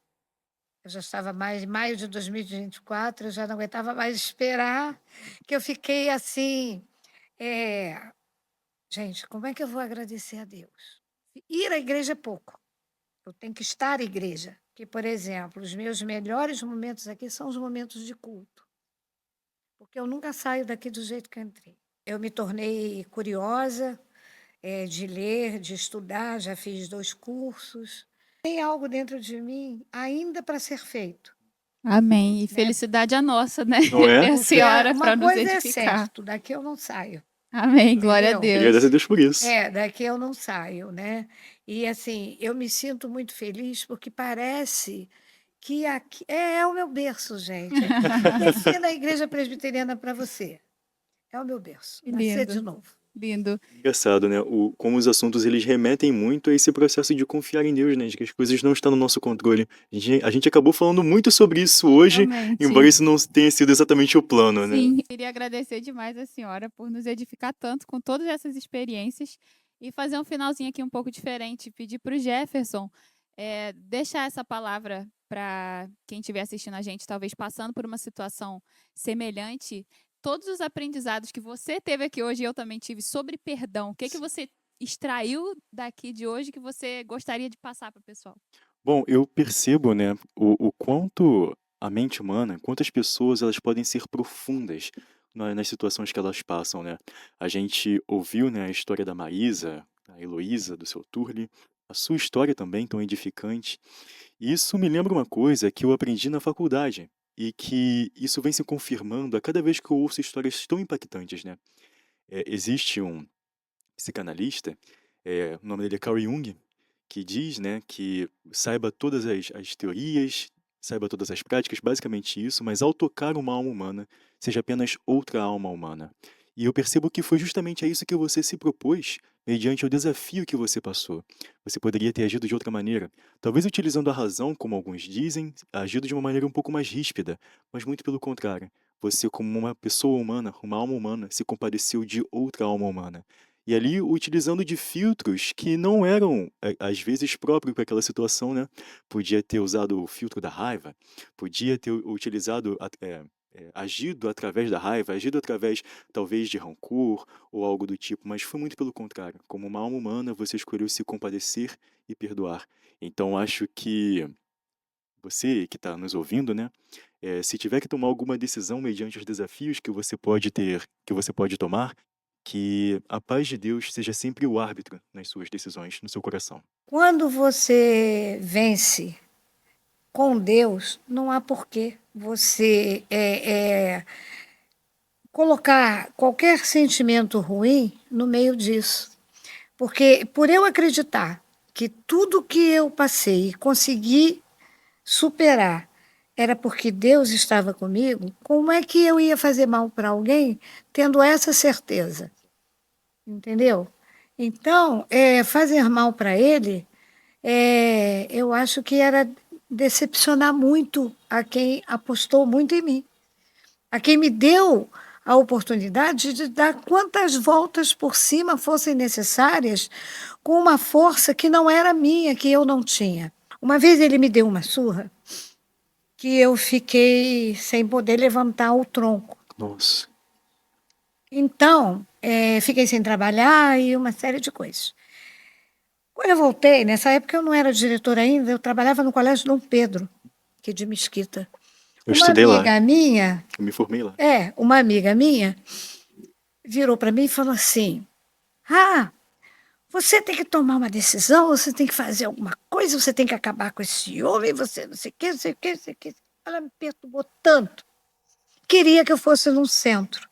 eu já estava mais em maio de 2024, eu já não aguentava mais esperar, que eu fiquei assim, gente, como é que eu vou agradecer a Deus? Ir à igreja é pouco, eu tenho que estar à igreja. Que, por exemplo, os meus melhores momentos aqui são os momentos de culto, porque eu nunca saio daqui do jeito que eu entrei. Eu me tornei curiosa, de ler, de estudar, já fiz 2 cursos. Tem algo dentro de mim ainda para ser feito, Amém. E né? felicidade a nossa, né? Não é? Ter a Porque senhora uma para nos coisa é edificar. certo, daqui eu não saio, Amém. Glória a entendeu? Agradeço a Deus. Deus por isso. Daqui eu não saio, né? E assim, eu me sinto muito feliz porque parece que aqui é o meu berço, gente. Descer na igreja presbiteriana para você. É o meu berço. Que Nascer de lindo. novo. Lindo. Engraçado, né? Como os assuntos eles remetem muito a esse processo de confiar em Deus, né? De que as coisas não estão no nosso controle. A gente acabou falando muito sobre isso hoje, embora Realmente. isso não tenha sido exatamente o plano, né? Sim, queria agradecer demais a senhora por nos edificar tanto com todas essas experiências e fazer um finalzinho aqui um pouco diferente. Pedir para o Jefferson deixar essa palavra para quem estiver assistindo a gente, talvez passando por uma situação semelhante. Todos os aprendizados que você teve aqui hoje e eu também tive sobre perdão, o que que você extraiu daqui de hoje que você gostaria de passar para o pessoal? Bom, eu percebo, né, o quanto a mente humana, quantas pessoas elas podem ser profundas nas situações que elas passam, né? A gente ouviu, né, a história da Maísa, a Heloísa, do seu Turli, a sua história também tão edificante. E isso me lembra uma coisa que eu aprendi na faculdade e que isso vem se confirmando a cada vez que eu ouço histórias tão impactantes, né? Existe um psicanalista, o nome dele é Carl Jung, que diz, né, que saiba todas as teorias, saiba todas as práticas, basicamente isso, mas ao tocar uma alma humana, seja apenas outra alma humana. E eu percebo que foi justamente a isso que você se propôs, mediante o desafio que você passou. Você poderia ter agido de outra maneira, talvez utilizando a razão, como alguns dizem, agido de uma maneira um pouco mais ríspida, mas muito pelo contrário. Você, como uma pessoa humana, uma alma humana, se compadeceu de outra alma humana. E ali utilizando de filtros que não eram, às vezes, próprios para aquela situação, né. Podia ter usado o filtro da raiva, podia ter utilizado agido através da raiva, agido através, talvez, de rancor ou algo do tipo, mas foi muito pelo contrário. Como uma alma humana, você escolheu se compadecer e perdoar. Então acho que você que está nos ouvindo, né, se tiver que tomar alguma decisão mediante os desafios que você pode tomar, que a paz de Deus seja sempre o árbitro nas suas decisões, no seu coração. Quando você vence com Deus, não há porquê você colocar qualquer sentimento ruim no meio disso. Porque por eu acreditar que tudo que eu passei e consegui superar era porque Deus estava comigo, como é que eu ia fazer mal para alguém tendo essa certeza? Entendeu? Então, fazer mal para ele, eu acho que era decepcionar muito a quem apostou muito em mim, a quem me deu a oportunidade de dar quantas voltas por cima fossem necessárias, com uma força que não era minha, que eu não tinha. Uma vez ele me deu uma surra que eu fiquei sem poder levantar o tronco. Nossa, Então, fiquei sem trabalhar e uma série de coisas. Quando eu voltei, nessa época eu não era diretora ainda, eu trabalhava no Colégio Dom Pedro, aqui de Mesquita. eu Uma estudei lá, amiga minha, eu me formei lá. uma amiga minha, virou para mim e falou assim: Ah, você tem que tomar uma decisão, você tem que fazer alguma coisa, você tem que acabar com esse homem, você não sei o que, não sei o que, não sei o que. Ela me perturbou tanto. Queria que eu fosse num centro.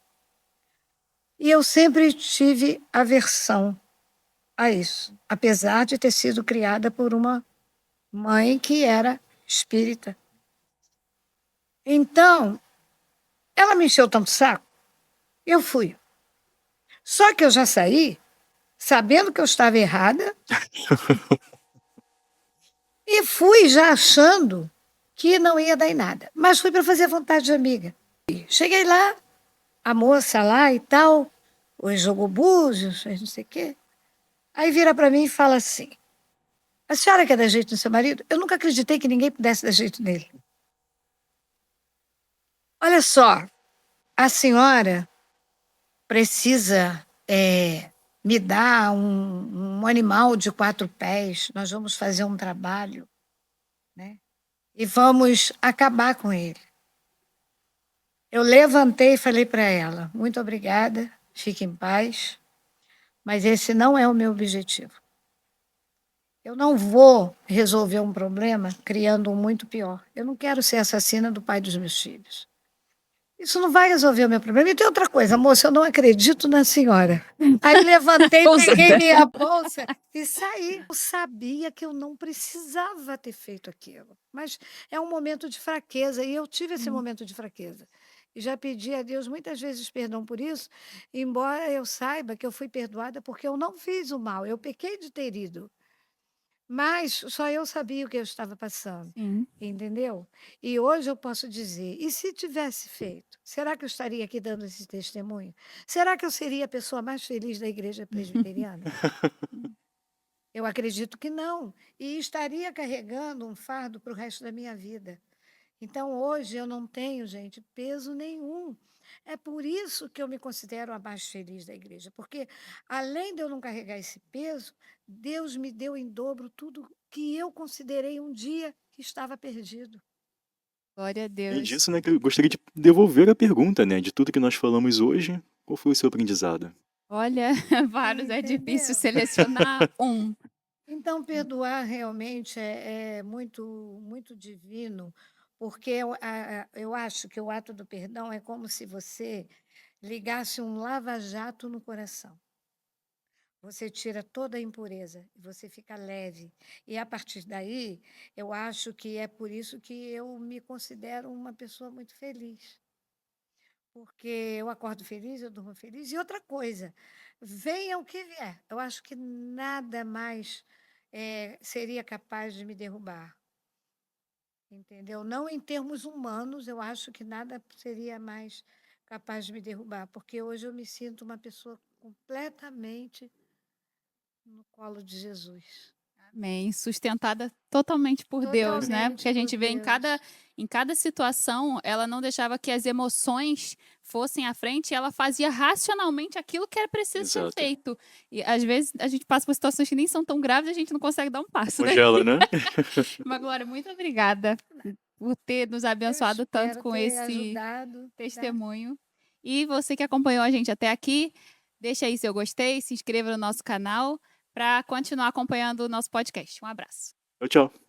E eu sempre tive aversão a isso, apesar de ter sido criada por uma mãe que era espírita. Então, ela me encheu tanto o saco, eu fui. Só que eu já saí sabendo que eu estava errada e fui já achando que não ia dar em nada. Mas fui para fazer vontade de amiga. Cheguei lá, a moça lá e tal, hoje jogou búzios, fez não sei o quê. Aí vira para mim e fala assim: A senhora quer dar jeito no seu marido? Eu nunca acreditei que ninguém pudesse dar jeito nele. Olha só, a senhora precisa me dar um animal de 4 pés, nós vamos fazer um trabalho, né? E vamos acabar com ele. Eu levantei e falei para ela: muito obrigada, fique em paz, mas esse não é o meu objetivo. Eu não vou resolver um problema criando um muito pior. Eu não quero ser assassina do pai dos meus filhos. Isso não vai resolver o meu problema. E tem outra coisa, moça, eu não acredito na senhora. Aí levantei, peguei minha bolsa e saí. Eu sabia que eu não precisava ter feito aquilo, mas é um momento de fraqueza e eu tive esse momento de fraqueza. E já pedi a Deus muitas vezes perdão por isso, embora eu saiba que eu fui perdoada porque eu não fiz o mal, eu pequei de ter ido. Mas só eu sabia o que eu estava passando, Sim. entendeu? E hoje eu posso dizer, e se tivesse feito, será que eu estaria aqui dando esse testemunho? Será que eu seria a pessoa mais feliz da igreja presbiteriana? Eu acredito que não. E estaria carregando um fardo para o resto da minha vida. Então, hoje eu não tenho, gente, peso nenhum. É por isso que eu me considero a mais feliz da igreja, porque além de eu não carregar esse peso, Deus me deu em dobro tudo que eu considerei um dia que estava perdido. Glória a Além Deus. disso, né, que eu gostaria de devolver a pergunta, né, de tudo que nós falamos hoje, qual foi o seu aprendizado? Olha, vários, é difícil Entendeu? selecionar um. Então, perdoar realmente é muito, muito divino, porque eu acho que o ato do perdão é como se você ligasse um lava-jato no coração. Você tira toda a impureza e você fica leve. E a partir daí, eu acho que é por isso que eu me considero uma pessoa muito feliz. Porque eu acordo feliz, eu durmo feliz. E outra coisa, venha o que vier, eu acho que nada mais seria capaz de me derrubar, entendeu? Não em termos humanos, eu acho que nada seria mais capaz de me derrubar, porque hoje eu me sinto uma pessoa completamente no colo de Jesus. Amém. Sustentada totalmente por Deus, né? Porque Totalmente a por gente vê Deus. em cada situação, ela não deixava que as emoções fossem à frente, ela fazia racionalmente aquilo que era preciso ser Exato. feito. E às vezes a gente passa por situações que nem são tão graves e a gente não consegue dar um passo, né? Congela, né? Mas, Glória, muito obrigada por ter nos Eu abençoado tanto espero com ter esse ajudado, tá? testemunho. E você que acompanhou a gente até aqui, deixa aí seu gostei, se inscreva no nosso canal para continuar acompanhando o nosso podcast. Um abraço. Tchau, tchau.